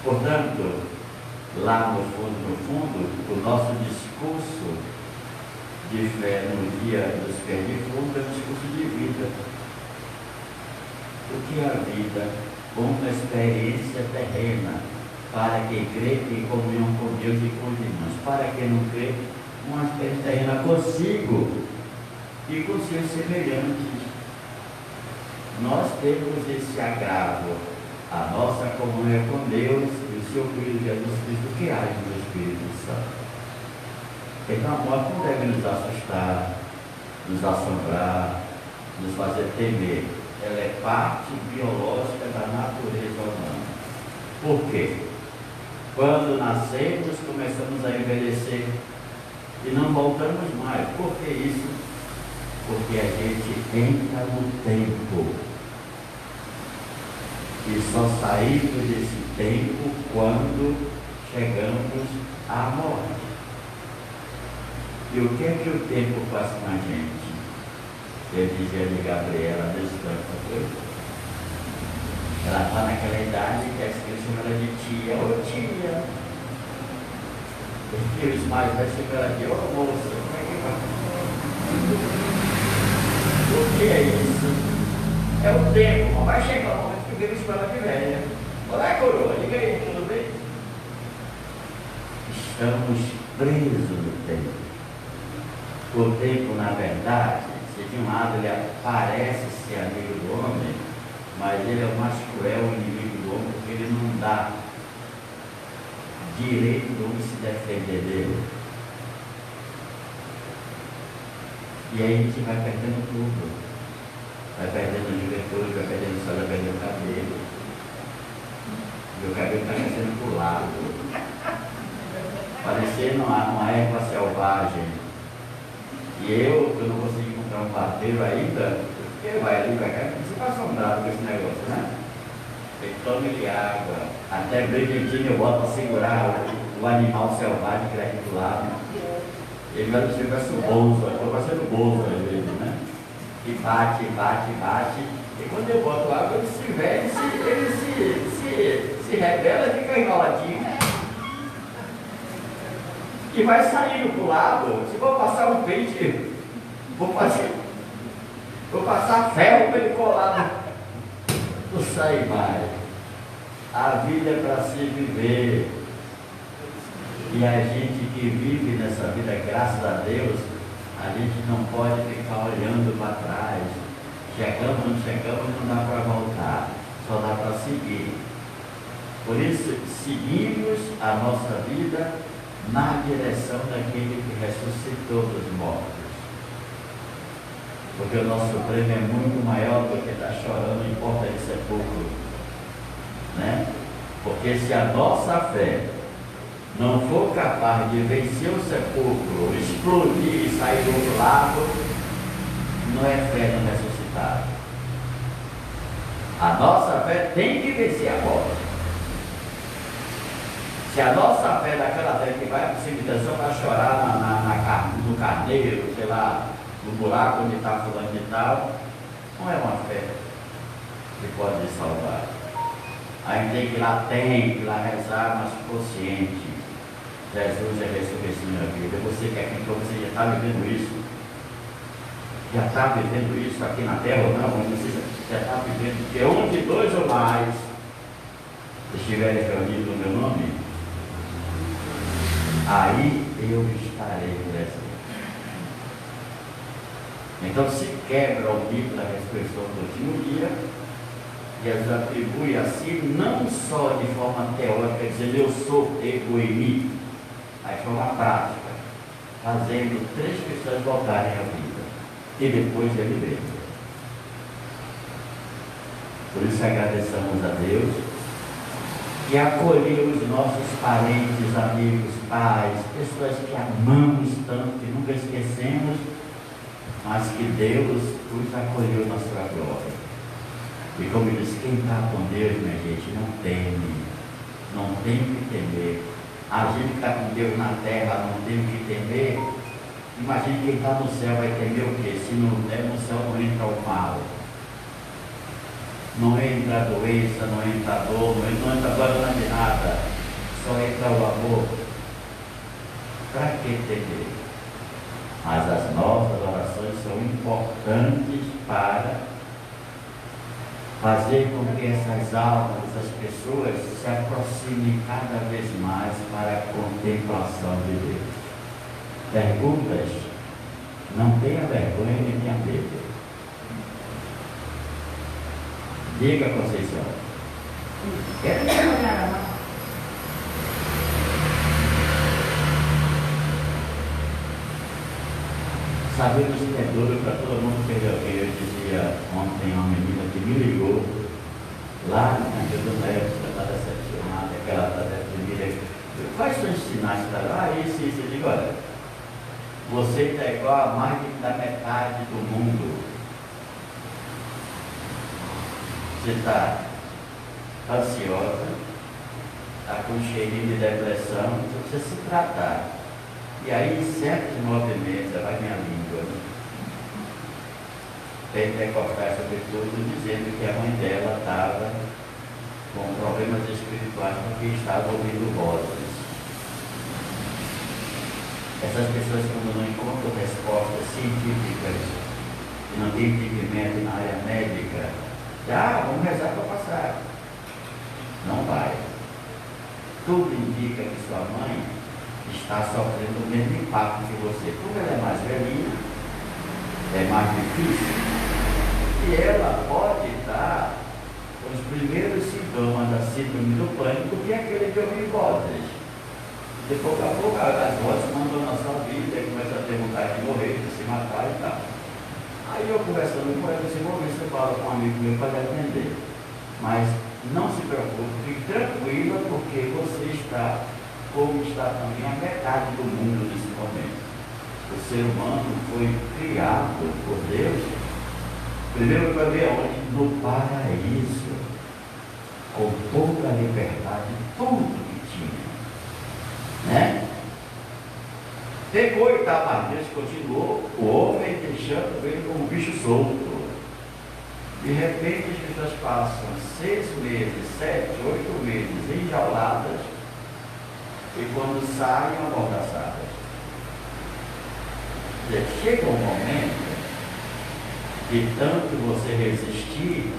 Portanto, lá no fundo, o nosso discurso de fé no dia dos pés de fundo é um discurso de vida. O que é a vida? Uma experiência terrena, para quem crê, em comunhão com Deus e com os irmãos. Para quem não crê, uma experiência terrena consigo e com seus semelhantes. Nós temos esse agravo, a nossa comunhão com Deus e o seu Filho Jesus Cristo, que age no Espírito Santo. Então a morte não deve nos assustar, nos assombrar, nos fazer temer. Ela é parte biológica da natureza humana. Por quê? Quando nascemos, começamos a envelhecer e não voltamos mais. Por que isso? Porque a gente entra no tempo e só saímos desse tempo quando chegamos à morte. E o que é que o tempo faz com a gente? Eu dizia de Gabriela nesse tempo, foi? Ela está naquela idade que as crianças chamam ela de tia, ô tia. Os filhos mais velhos chamam ela de ô moça, como é que vai? O que é isso? É o tempo, não vai chegar o momento que o Deus fala que velha. Olá, coroa, diga aí, tudo bem? Estamos presos no tempo. O tempo, na verdade, se de um lado ele parece ser amigo do homem, mas ele é o mais cruel inimigo do homem, porque ele não dá direito do homem se defender dele. E aí a gente vai perdendo tudo. Vai perdendo juventude, vai perdendo só, vai perdendo o cabelo. Meu cabelo está crescendo para o lado. Parecendo uma égua selvagem. E eu não consegui comprar um bateiro ainda, porque vai ali para cá, você fica assombrado com esse negócio, né? Ele toma ele água, até brinquedinho eu boto para segurar o animal selvagem que está aqui do lado. Ele vai deixar o bolso, eu estou passando o bolso às vezes, né? E bate, bate, bate. E quando eu boto água, ele se vê, ele se rebela e fica enroladinho. E vai saindo para o lado. Se for passar um pente, vou passar ferro para ele colar. Não sai mais. A vida é para se viver. E a gente que vive nessa vida, graças a Deus, a gente não pode ficar olhando para trás. Chegamos, não chegamos, não dá para voltar. Só dá para seguir. Por isso, seguimos a nossa vida na direção daquele que ressuscitou dos mortos. Porque o nosso prêmio é muito maior do que estar chorando em porta de sepulcro, né? Porque se a nossa fé não for capaz de vencer o sepulcro, explodir e sair do outro lado, não é fé no ressuscitado. A nossa fé tem que vencer a morte. Se a nossa fé daquela fé que vai para o cemitério só para chorar no carneiro, sei lá, no buraco onde está fulano de tal, não é uma fé que pode salvar. A gente tem que ir lá rezar, mas consciente. Jesus é a ressurreição da vida. Você que acreditou, você já está vivendo isso. Já está vivendo isso aqui na terra ou não? Você já está vivendo, porque onde dois ou mais estiverem reunidos no meu nome, aí eu estarei presente. Então se quebra o mito da ressurreição do último dia, Jesus atribui a si não só de forma teórica, dizendo eu sou ego em mim, mas de forma prática, fazendo 3 pessoas voltarem à vida e depois ele veio. Por isso agradecemos a Deus que acolheu os nossos parentes, amigos, pais, pessoas que amamos tanto, que nunca esquecemos, mas que Deus os acolheu na sua glória. E como diz, quem está com Deus, minha gente, não teme, não tem que temer. A gente que está com Deus na terra não tem que temer. Imagine quem está no céu vai temer o quê? Se não der no céu não entra o mal. Não entra a doença, não entra a dor, não entra a dor de nada, só entra o amor. Para que temer? Mas as nossas orações são importantes para fazer com que essas almas, essas pessoas se aproximem cada vez mais para a contemplação de Deus. Perguntas? Não tenha vergonha nem tenha medo. Diga, Conceição. Quero trabalhar. Sabemos que é duro para todo mundo que eu dizia ontem uma menina que me ligou lá na Deus da época, está decepcionada, aquela está deprimida. Quais são os sinais para lá? Isso. Eu digo, olha, você está igual a mais da metade do mundo. Você está ansiosa, está com um cheirinho de depressão, você precisa se tratar. E aí, certos movimentos, vai minha língua, né? Pentecostais, sobretudo, dizendo que a mãe dela estava com problemas espirituais porque estava ouvindo vozes. Essas pessoas, quando não encontram respostas científicas e não têm entendimento na área médica, vamos rezar para passar. Não vai. Tudo indica que sua mãe está sofrendo o mesmo impacto que você. Como ela é mais velhinha, é mais difícil. E ela pode estar com os primeiros sintomas da síndrome do pânico, que é aquele de ouvir vozes. De pouco a pouco, as vozes mandam na sua vida e começa a ter vontade de morrer, de se matar e tal. Aí eu conversando com ela, disse, vou ver se eu falo com um amigo meu para atender. Mas não se preocupe, fique tranquila, porque você está, como está também a metade do mundo nesse momento. O ser humano foi criado por Deus, primeiro para ver onde? No paraíso, com toda a liberdade, tudo que tinha, né? Pegou e estava Deus, continuou, o homem deixando ele como um bicho solto. De repente as pessoas passam 6 meses, 7, 8 meses enjauladas e quando saem amordaçadas. Chega um momento de tanto você resistir,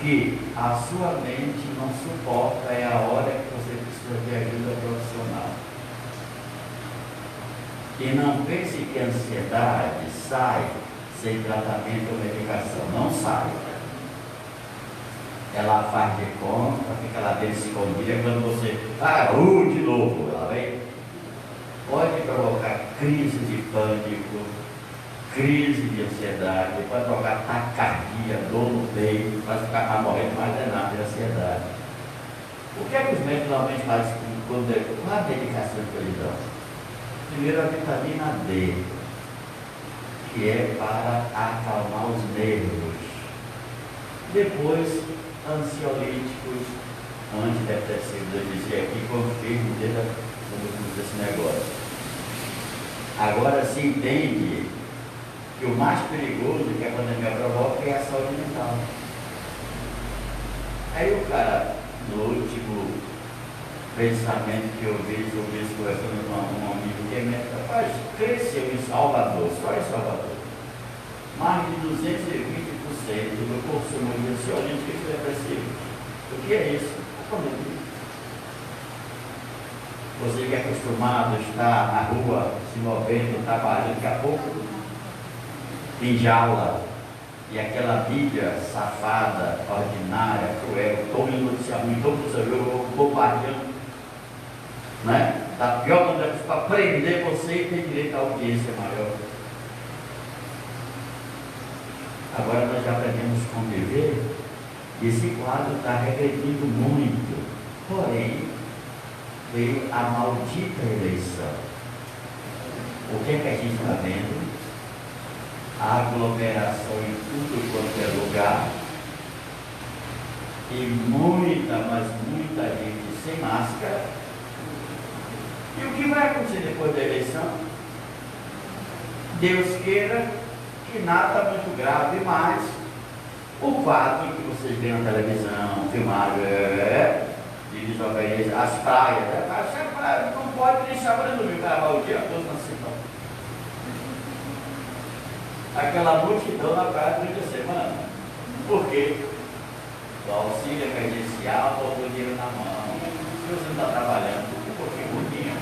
que a sua mente não suporta, é a hora que você precisa de ajuda profissional. E não pense que a ansiedade sai sem tratamento ou medicação. Não sai. Ela faz de conta, fica lá dentro escondida, quando você, de novo, ela vem. Pode provocar crise de pânico, crise de ansiedade, pode provocar taquicardia, dor no peito, vai ficar morrendo mais de nada de ansiedade. O que é que os médicos normalmente fazem qual a medicação que eles dão? Primeiro a vitamina D, que é para acalmar os nervos. Depois, ansiolíticos, antidepressivos. Eu dizia aqui, confirmo desse negócio. Agora se entende que o mais perigoso que a pandemia provoca é a saúde mental. Aí o cara, no último pensamento que eu vi sobre isso, conversando com um amigo que é médico, rapaz, cresceu em Salvador, só em Salvador, mais de 220% do consumo de ansiolíticos depressivos. O que é isso? A pandemia. Você que é acostumado a estar na rua, se movendo, trabalhando, daqui a pouco em jaula, e aquela mídia safada, ordinária, cruel, todo noticiamento, todo mundo bombardeando, né? Está pior quando é para prender você e tem direito à audiência maior. Agora nós já aprendemos a conviver e esse quadro está regredindo muito. Porém, veio a maldita eleição. O que é que a gente está vendo? A aglomeração em tudo quanto é lugar e muita, mas muita gente sem máscara. E o que vai acontecer depois da eleição? Deus queira que nada muito grave, mas o quadro que vocês veem na televisão, filmado, de desobediência, as praias, não pode deixar para dormir, o cara vai o dia todo na cidade. Aquela multidão na praia durante a semana. Por quê? O auxílio emergencial, todo o dinheiro na mão. Se você não está trabalhando, por que comida?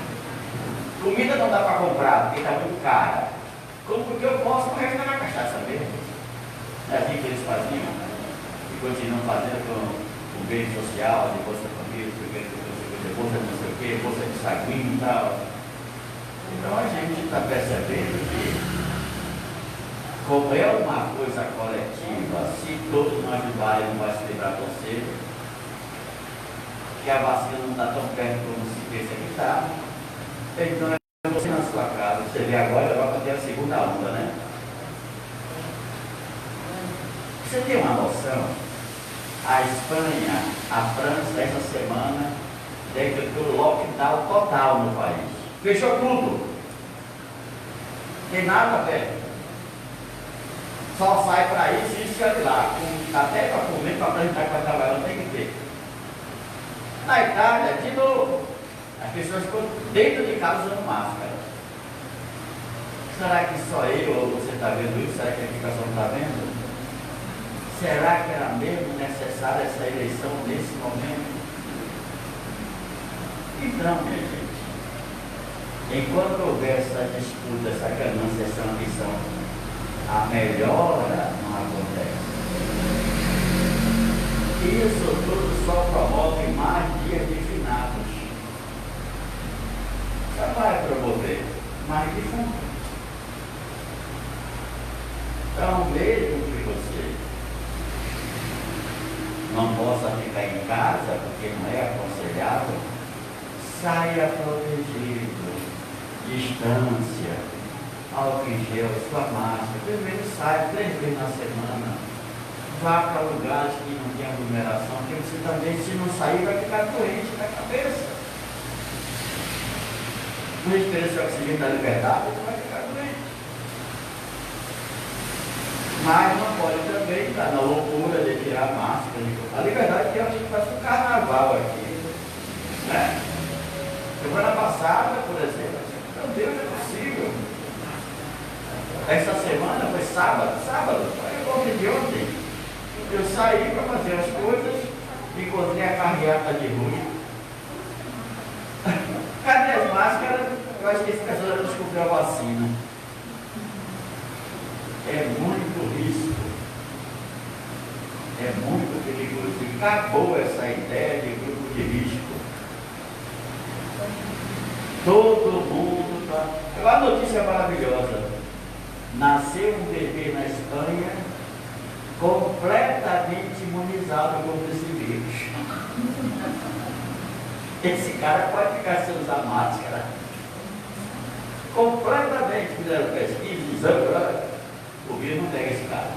Comida não dá para comprar, porque está muito cara. Como porque eu posso, o resto é na cachaça mesmo. É assim que eles faziam. E continuam fazendo com o bem social, de Bolsa Família, de Bolsa de não sei o quê, Bolsa de sanguíneo e tal. Então a gente está percebendo que, como é uma coisa coletiva, se todos não ajudarem, não vai se livrar tão cedo, que a vacina não está tão perto como se pensa que está. Então, você na sua casa, você vê agora, a Europa tem a segunda onda, né? Você tem uma noção? A Espanha, a França, essa semana, decretou lockdown total no país. Fechou tudo. Tem nada aberto. Só sai para isso e olha lá. Até para comer, para apresentar que vai trabalhar, tem que ter. Na Itália, de novo, as pessoas ficam dentro de casa usando máscara. Será que só eu ou você está vendo isso? Será que a educação não está vendo? Será que era mesmo necessária essa eleição nesse momento? Então, minha gente, enquanto houver essa disputa, essa ganância, essa ambição, a melhora não acontece. Isso tudo só promove mais dias de finados. Só vai promover mais defuntos. Então, mesmo que você não possa ficar em casa, porque não é aconselhável, saia protegido, distância, álcool em gel, sua máscara, pelo menos saia 3 vezes na semana, vá para lugares que não tem aglomeração, porque você também, se não sair, vai ficar doente na cabeça. Não espera esse oxigênio da liberdade, você vai ficar doente. Mas não pode também estar na loucura de tirar a máscara. A liberdade que a gente faz um carnaval aqui. Né? Semana passada, por exemplo, meu Deus, é possível. Essa semana foi sábado, foi de ontem. Eu saí para fazer as coisas, encontrei a carreata de rua. Cadê as máscaras? Eu acho que esse pessoal já descobriu a vacina. É muito risco, é muito perigoso. E acabou essa ideia de grupo de risco. Todo mundo está. Agora a notícia maravilhosa: nasceu um bebê na Espanha completamente imunizado contra esse vírus. Esse cara pode ficar sem usar máscara. Completamente. Fizeram pesquisa, exame. O vírus não pega esse cara.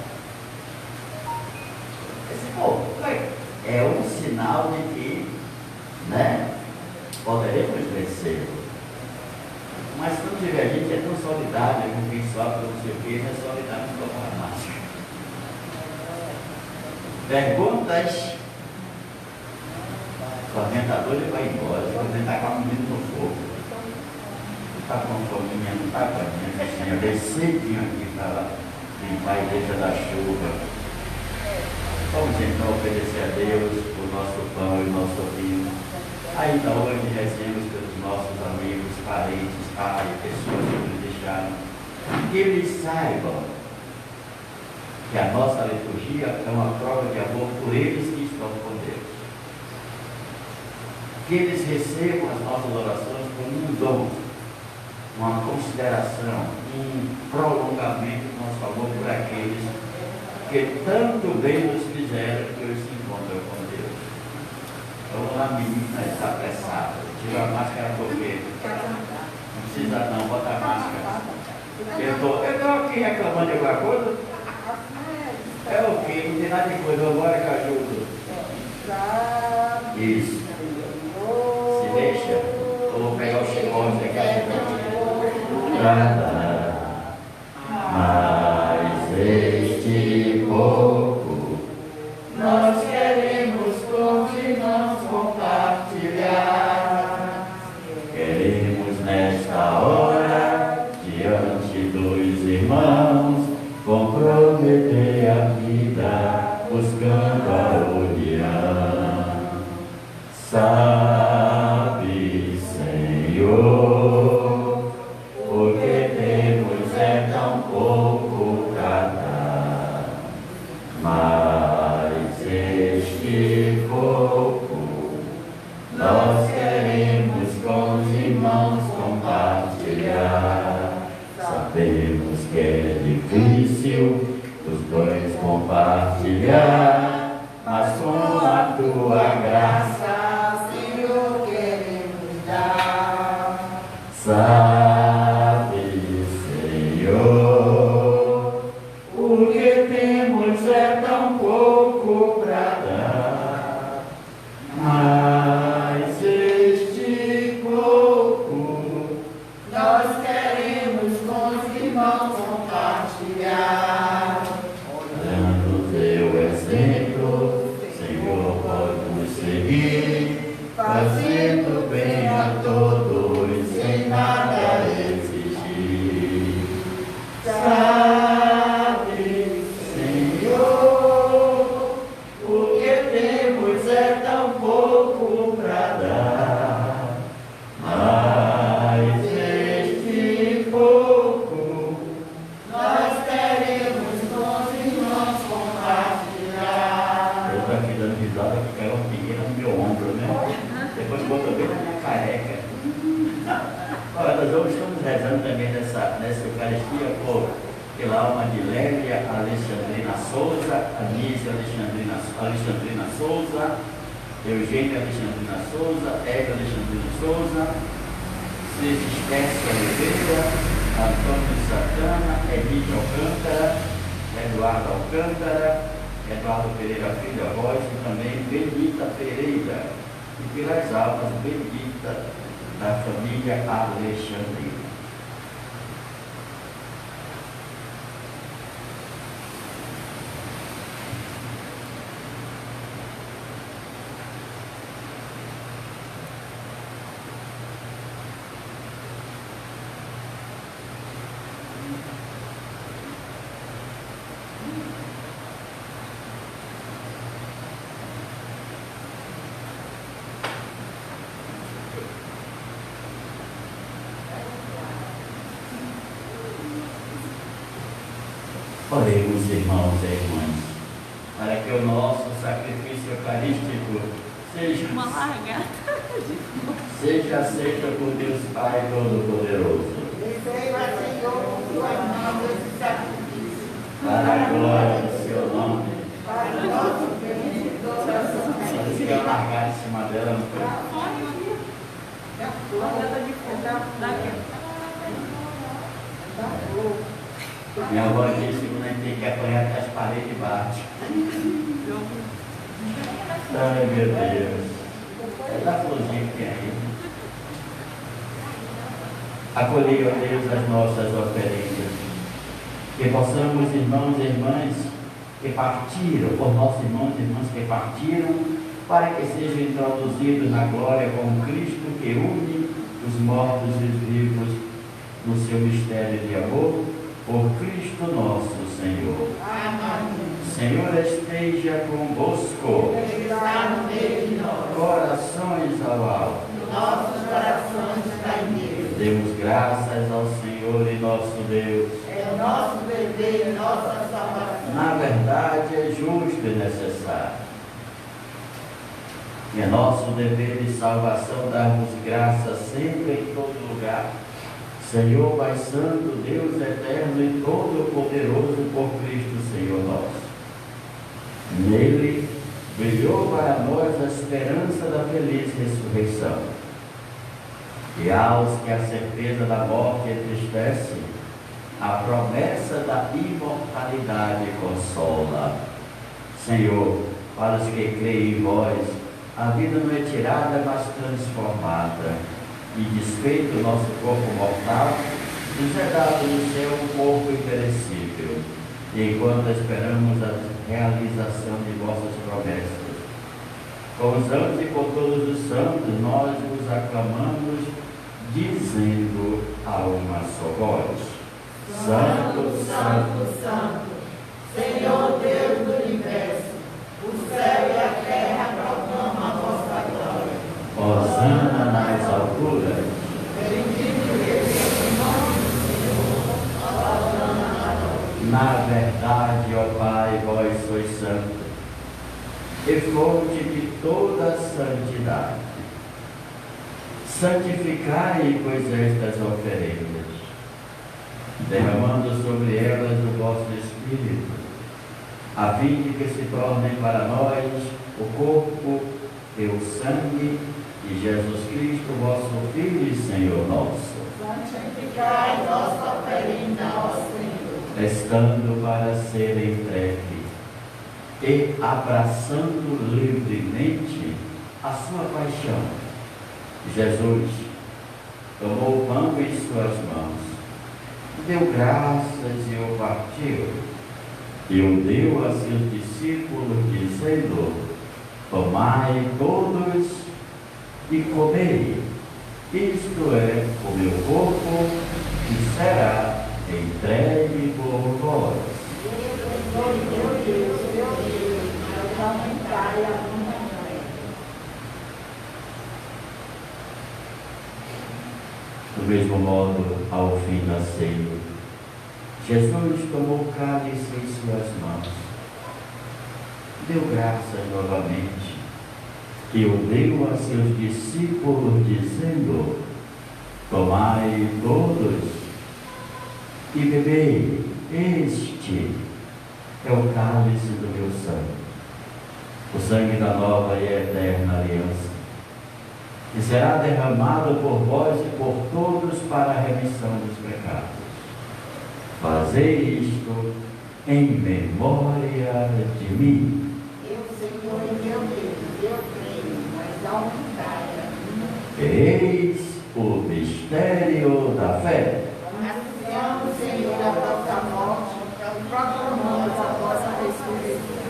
Esse povo é um sinal de que, né, poderemos vencer. Mas quando tiver gente é tão solidária com quem sofre, não sei o que, não é solidário com a máscara. Perguntas. O orientador ele vai embora, ele está com a menina no fogo. Está com fominha, não está com a minha, eu cedinho aqui para lá. Limpar a igreja da chuva. Vamos então obedecer a Deus o nosso pão e o nosso vinho. Ainda hoje rezemos pelos nossos amigos, parentes, pais, pessoas que nos deixaram. Que eles saibam que a nossa liturgia é uma prova de amor por eles que estão com Deus. Que eles recebam as nossas orações como um dom, uma consideração, um prolongamento do nosso amor por aqueles que tanto bem nos fizeram que hoje se encontram com Deus. Vamos lá, menina, está apressada. Tira a máscara porque não precisa não, bota a máscara. Eu estou aqui reclamando de alguma coisa? É o quê? Não tem nada de coisa, vamos embora que eu ajudo. Isso. Se deixa, eu vou pegar o chicote aqui. Mas este pouco nós queremos com irmãos compartilhar. Queremos nesta hora, diante dos irmãos, comprometer a vida, buscando a união. Sabe, Senhor, porque temos é tão pouco pra dar, mas este pouco nós queremos com os irmãos compartilhar. Sabemos que é difícil os dois compartilhar, mas com a tua graça, Senhor, queremos dar. Sabe, Senhor, o que temos é tão pouco pra dar, mas Olha, nós estamos rezando também nessa Eucaristia por Pilar Guilherme, Alexandrina Souza, Anísia Alexandrina Souza, Eugênia Alexandrina Souza, Eva Alexandrina Souza, Cristécia Oliveira, Antônio Santana, Edith Alcântara, Eduardo Alcântara, Eduardo Pereira Filho, a voz, e também Benita Pereira, e pelas almas benditas da família Alexandrina. Oremos, irmãos e irmãs, para que o nosso sacrifício eucarístico seja aceito por Deus Pai Todo-Poderoso. Receba, Senhor, com tuas mãos esse sacrifício, Para a glória do seu nome. para o nosso bem e toda a santa Mas se eu largar em cima dela, não foi? Minha avó disse que não tem que apanhar até as paredes baixo. Ai, meu Deus. É da florzinha que tem aí. Acolhei, ó Deus, as nossas oferendas. Que possamos, irmãos e irmãs, que partiram, por nossos irmãos e irmãs que partiram, para que sejam introduzidos na glória com Cristo que une os mortos e os vivos no seu mistério de amor, por Cristo nosso Senhor. Amém. Senhor esteja convosco. Está no meio de nós. Corações ao alto. Nossos corações estão em Deus. Demos graças ao Senhor e nosso Deus. É o nosso dever e nossa salvação. Na verdade, é justo e necessário. E é nosso dever de salvação darmos graças sempre em todo lugar. Senhor Pai Santo, Deus eterno e todo-poderoso, por Cristo Senhor nosso. Nele brilhou para nós a esperança da feliz ressurreição. E aos que a certeza da morte entristece, a promessa da imortalidade consola. Senhor, para os que creem em vós, a vida não é tirada, mas transformada. E desfeito o nosso corpo mortal, nos é dado no céu um corpo imperecível. E enquanto esperamos a realização de vossas promessas, com os anjos e por todos os santos, nós vos aclamamos, dizendo a uma só voz: Santo, Santo, Santo, Senhor Deus do universo, o céu e a terra proclamam a vossa glória. hosana nas alturas. Bendito seja o nome do Senhor. Hosana na glória. Na verdade, ó Pai, vós sois santo, e fonte de toda santidade. Santificai, pois, estas oferendas, derramando sobre elas o vosso Espírito, a fim de que se tornem para nós o corpo e o sangue de Jesus Cristo, vosso Filho e Senhor nosso, Santificai vossa oferenda ao Senhor. estando para ser entregue e abraçando livremente a sua paixão. Jesus tomou o pão em suas mãos, deu graças e o partiu, e o deu a seus discípulos, dizendo: tomai todos e comei, isto é o meu corpo, que será entregue por vós. Meu Deus, aumentai a minha fé. Do mesmo modo, ao fim da ceia, Jesus tomou o cálice em suas mãos, deu graças novamente, e o deu a seus discípulos, dizendo: Tomai todos e bebei, este é o cálice do meu sangue, o sangue da nova e eterna aliança, que será derramado por vós e por todos para a remissão dos pecados. Fazei isto em memória de mim. Eu, Senhor e meu Deus, eu creio, mas aumentai a mim. Eis o mistério da fé. Anunciamos, Senhor, a vossa morte, proclamamos a vossa ressurreição.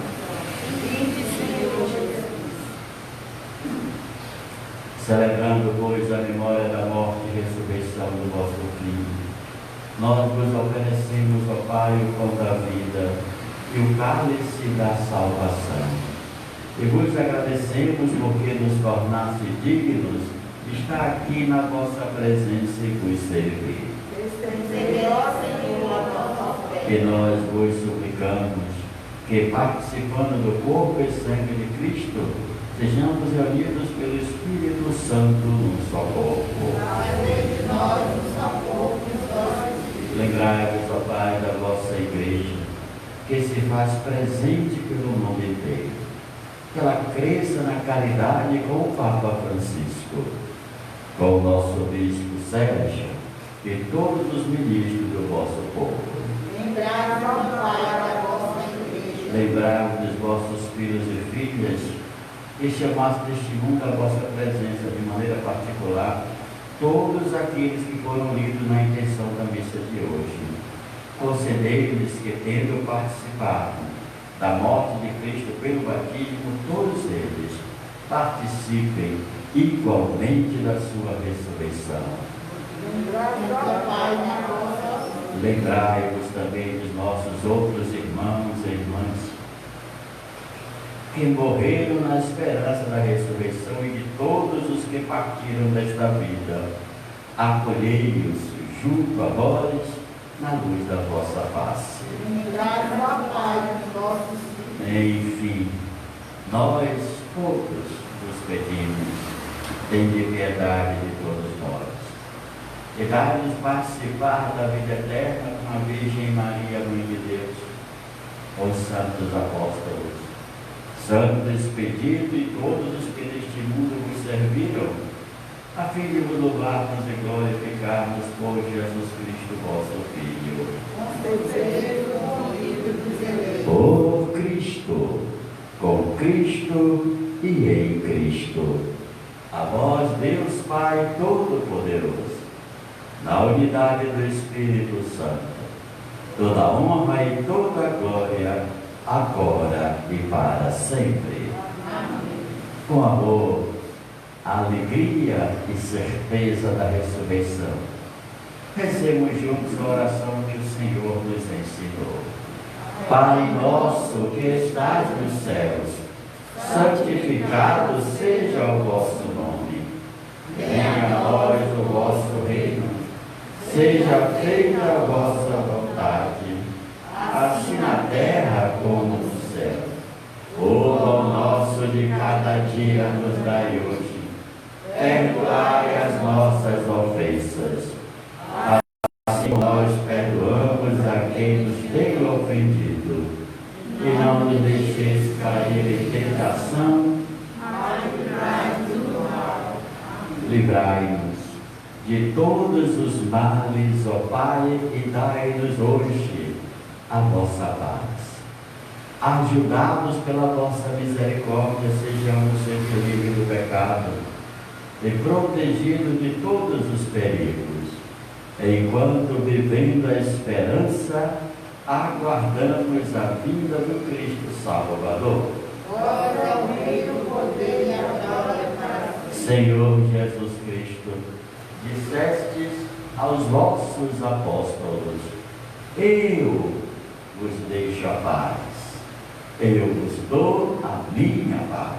Vinde, Senhor Jesus. Celebrando, pois, a memória da morte e ressurreição do vosso Filho, nós vos oferecemos, ó Pai, o pão da vida e o cálice da salvação. E vos agradecemos porque nos tornaste dignos de estar aqui na vossa presença e vos servir. E nós vos suplicamos que, participando do corpo e sangue de Cristo, sejamos reunidos pelo Espírito Santo num só corpo. Lembrai-vos, ó Pai, da vossa Igreja, que se faz presente pelo mundo inteiro, que ela cresça na caridade com o Papa Francisco, com o nosso Bispo Sérgio e todos os ministros do vosso povo. Lembrai-vos, ó Pai, da vossa Igreja. Lembrai-vos dos vossos filhos e filhas, e chamaste deste mundo a vossa presença de maneira particular, todos aqueles que foram lidos na intenção da missa de hoje. Concedei-lhes que, tendo participado da morte de Cristo pelo batismo, todos eles participem igualmente da sua ressurreição. Lembrai-vos também dos nossos outros irmãos e irmãs que morreram na esperança da ressurreição e de todos os que partiram desta vida. Acolhei-os junto a vós na luz da vossa face. Enfim, nós todos vos pedimos, tende piedade de todos nós, e dai-nos participar da vida eterna com a Virgem Maria, Mãe de Deus, os santos apóstolos, Santo Expedito e todos os que neste mundo vos serviram, a fim de vos louvarmos e glorificarmos por Jesus Cristo, vosso Filho. Por Cristo, com Cristo e em Cristo. A vós, Deus Pai Todo-Poderoso, na unidade do Espírito Santo, toda a honra e toda a glória, agora e para sempre. Amém. Com amor, alegria e certeza da ressurreição, rezemos juntos a oração que o Senhor nos ensinou. Pai nosso que estás nos céus, santificado seja o vosso nome. Venha a nós o vosso reino. Seja feita a vossa vontade, assim na terra como no céu. O pão nosso de cada dia nos dai hoje. Perdoai as nossas ofensas, assim nós perdoamos a quem nos tem ofendido. E não nos deixeis cair em tentação, mas livrai-nos do mal. livrai-nos de todos os males, ó Pai, e dai-nos hoje a vossa paz. Ajudados pela vossa misericórdia, sejamos sempre livres do pecado e protegidos de todos os perigos, enquanto, vivendo a esperança, aguardamos a vinda do Cristo Salvador. Glória ao Reino, poder e a glória para sempre. Senhor Jesus Cristo, dissestes aos vossos apóstolos: eu vos deixo a paz, eu vos dou a minha paz.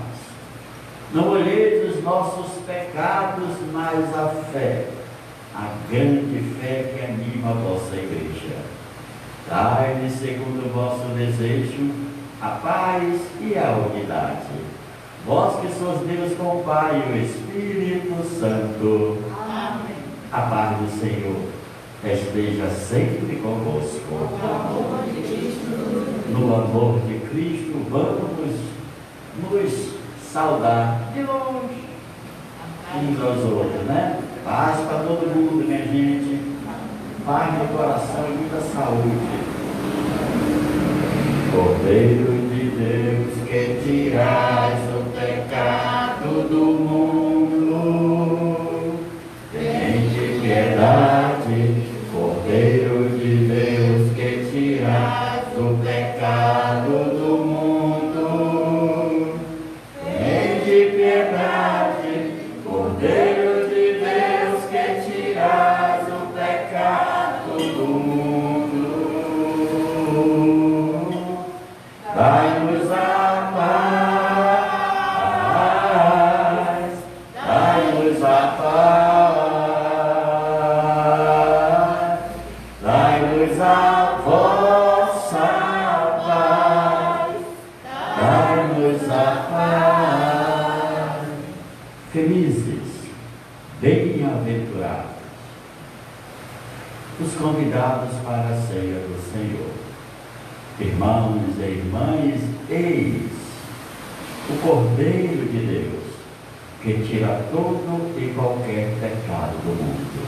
Não olheis os nossos pecados, mas a fé, a grande fé que anima a vossa Igreja. Dai-lhe, segundo o vosso desejo, a paz e a unidade. Vós que sois Deus com o Pai e o Espírito Santo. Amém. A paz do Senhor esteja sempre convosco. No amor de Cristo, vamos nos saudar de longe, uns aos outros, né? Paz para todo mundo, minha gente. Paz no coração e muita saúde. Cordeiro de Deus, que tirais o pecado do mundo, tende piedade. Cordeiro de Deus, que tirais o pecado do mundo, tende piedade. Cordeiro de Deus, que tirais o pecado do mundo, dai-nos a paz, dai-nos a paz, dai-nos a vossa paz, dai-nos a paz. Felizes, bem-aventurados, os convidados para a ceia do Senhor. Irmãos e irmãs, eis o Cordeiro de Deus, que tira todo e qualquer pecado do mundo.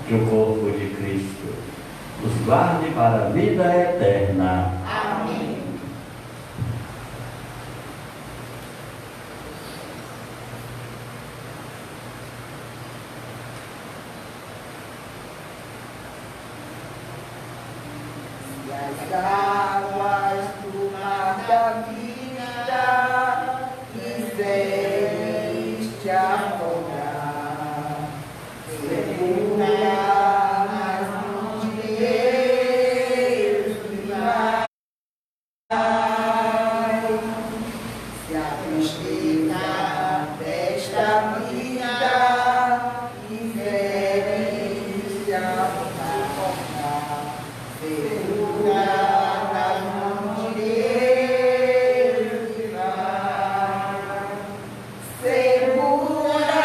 Que o corpo de Cristo os guarde para a vida eterna. Amém. As águas do mar da vida quiseres te afogar, segura nas mãos de Deus e vai. Se a tristeza desta vida quiseres te afogar, segura nas mãos de Deus e vai. Segura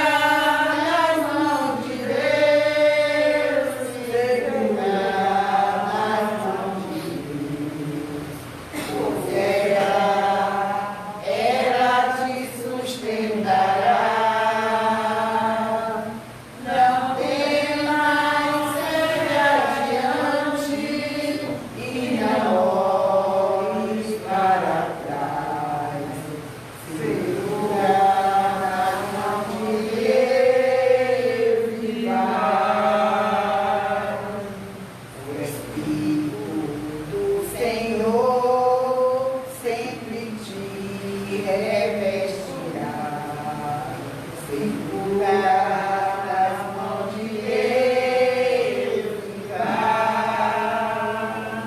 nas mãos de Deus, segura nas mãos de Deus. Pois ela te sustentará. Não temas, segue adiante e não olhes para trás. Segura nas mãos de Deus e vai. O Espírito do Senhor sempre te revestirá. Segura nas mãos de Deus e vai.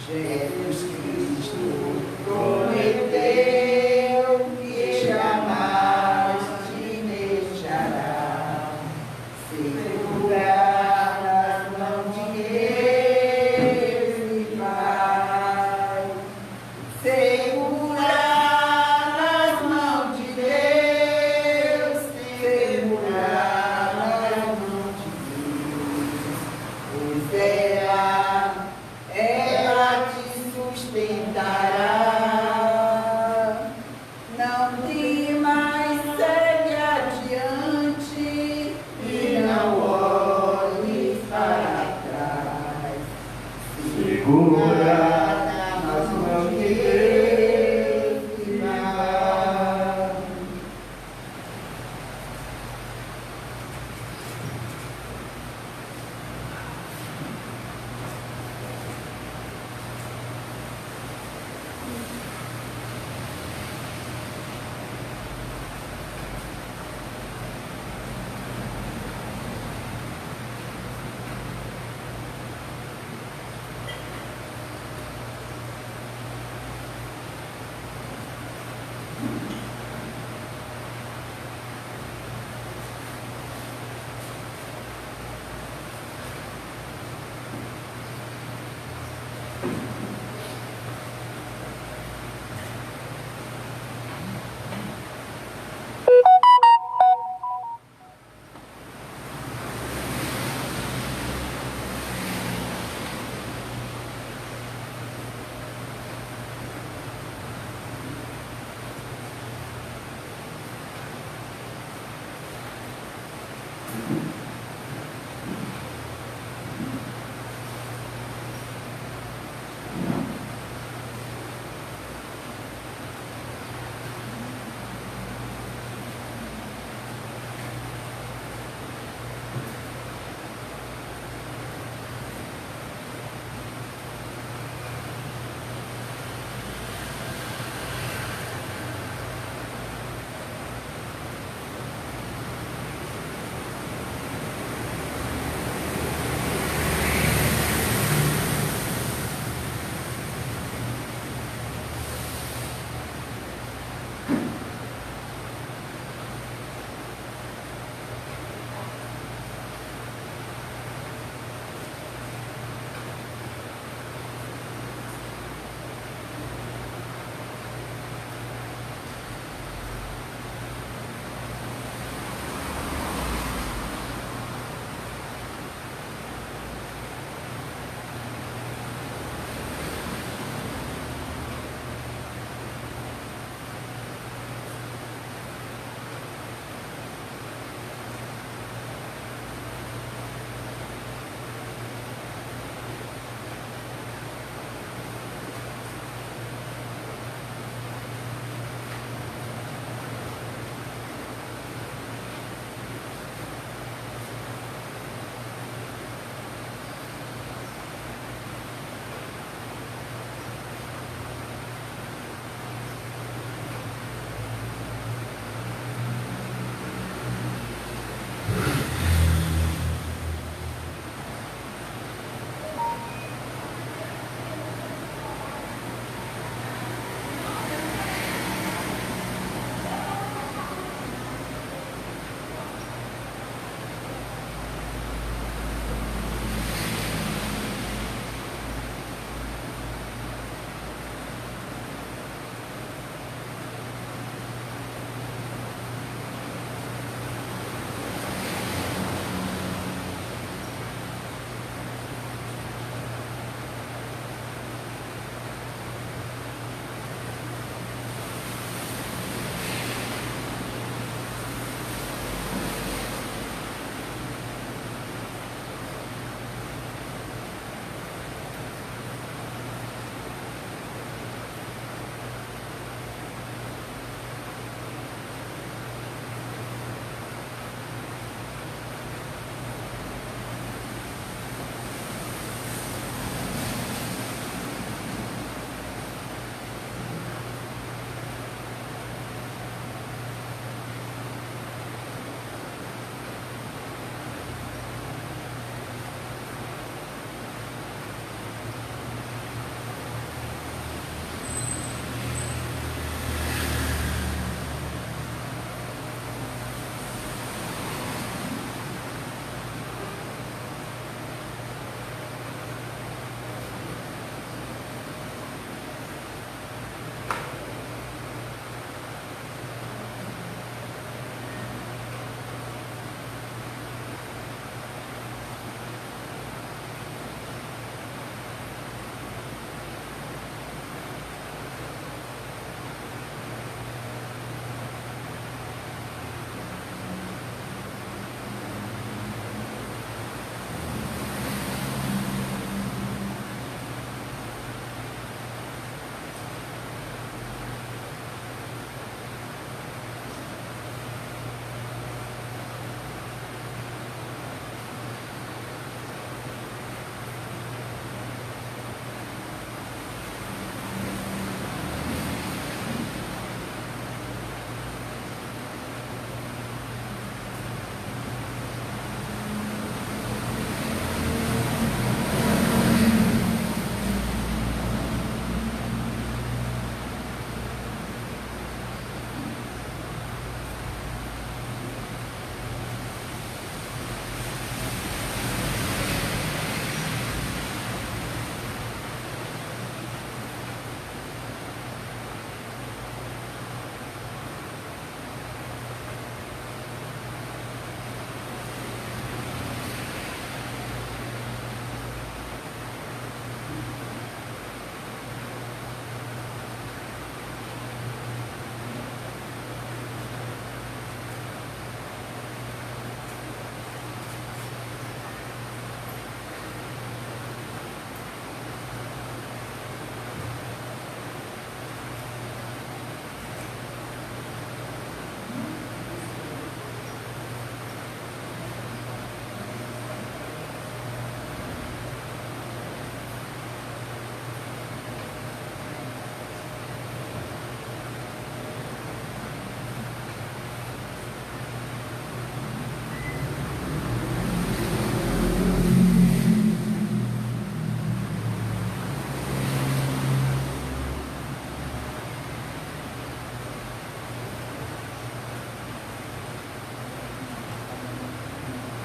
Jesus Cristo prometeu que jamais te deixará. Segura nas mãos de Deus e vai. Segura nas mãos de Deus, segura nas mãos de Deus. Pois ela te sustentará. Não temas, segue adiante e não olhes para trás. Segura nas mãos de Deus e vai.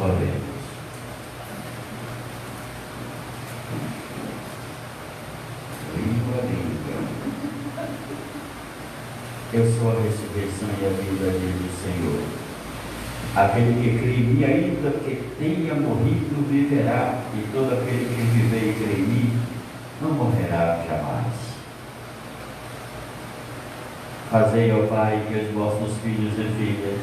Oremos. Eu sou a ressurreição e a vida, diz o Senhor. Aquele que crê em mim, ainda que tenha morrido, viverá, e todo aquele que viver e crê em mim, não morrerá jamais. Fazei, ó Pai, que os vossos filhos e filhas,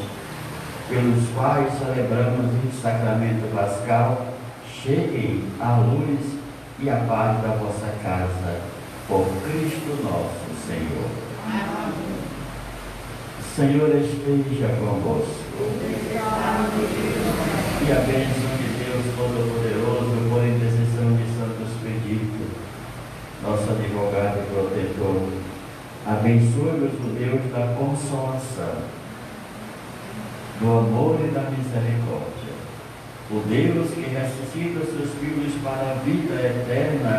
pelos quais celebramos o sacramento pascal, cheguem à luz e à paz da vossa casa, por Cristo nosso Senhor. Amém. O Senhor esteja convosco. E a bênção de Deus Todo-Poderoso, por intercessão de Santo Expedito, nosso advogado e protetor, abençoe-nos o Deus da consolação, do amor e da misericórdia, o Deus que ressuscita seus filhos para a vida eterna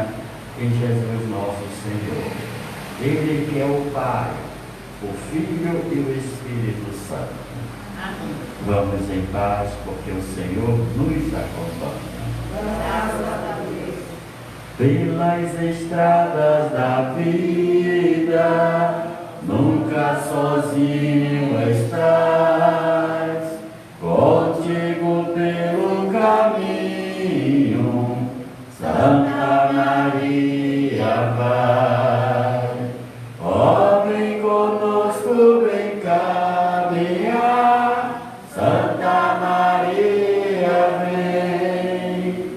em Jesus nosso Senhor. Ele que é o Pai, o Filho e o Espírito Santo. Amém. Vamos em paz, porque o Senhor nos acompanha. Graças a Deus. Pelas estradas da vida, nunca sozinho estás, contigo pelo caminho, Santa Maria vai. Ó, vem conosco, vem caminhar, Santa Maria vem.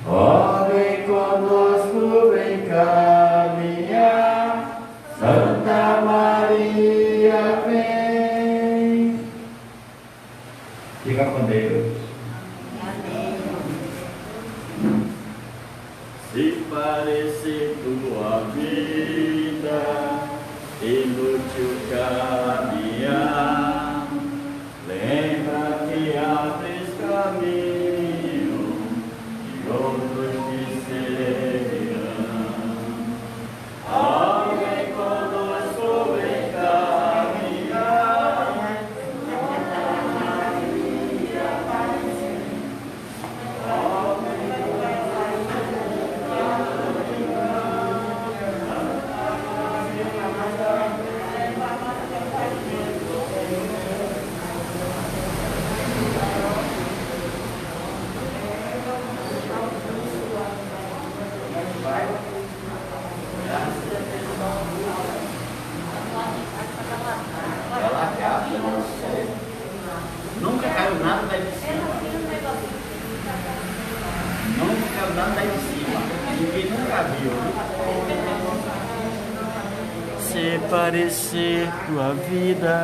Ó, vem conosco, vem caminhar, Santa Maria vem. Fica com Deus. Amém. Se parecer tua vida inútil caminhar, lembra que abres caminho e outros te seguirão. Alguém conosco vem caminhar, Santa Maria vai ser. Nunca caiu nada daí de cima. Nunca caiu nada daí de cima. Ninguém nunca viu. Se parecer tua vida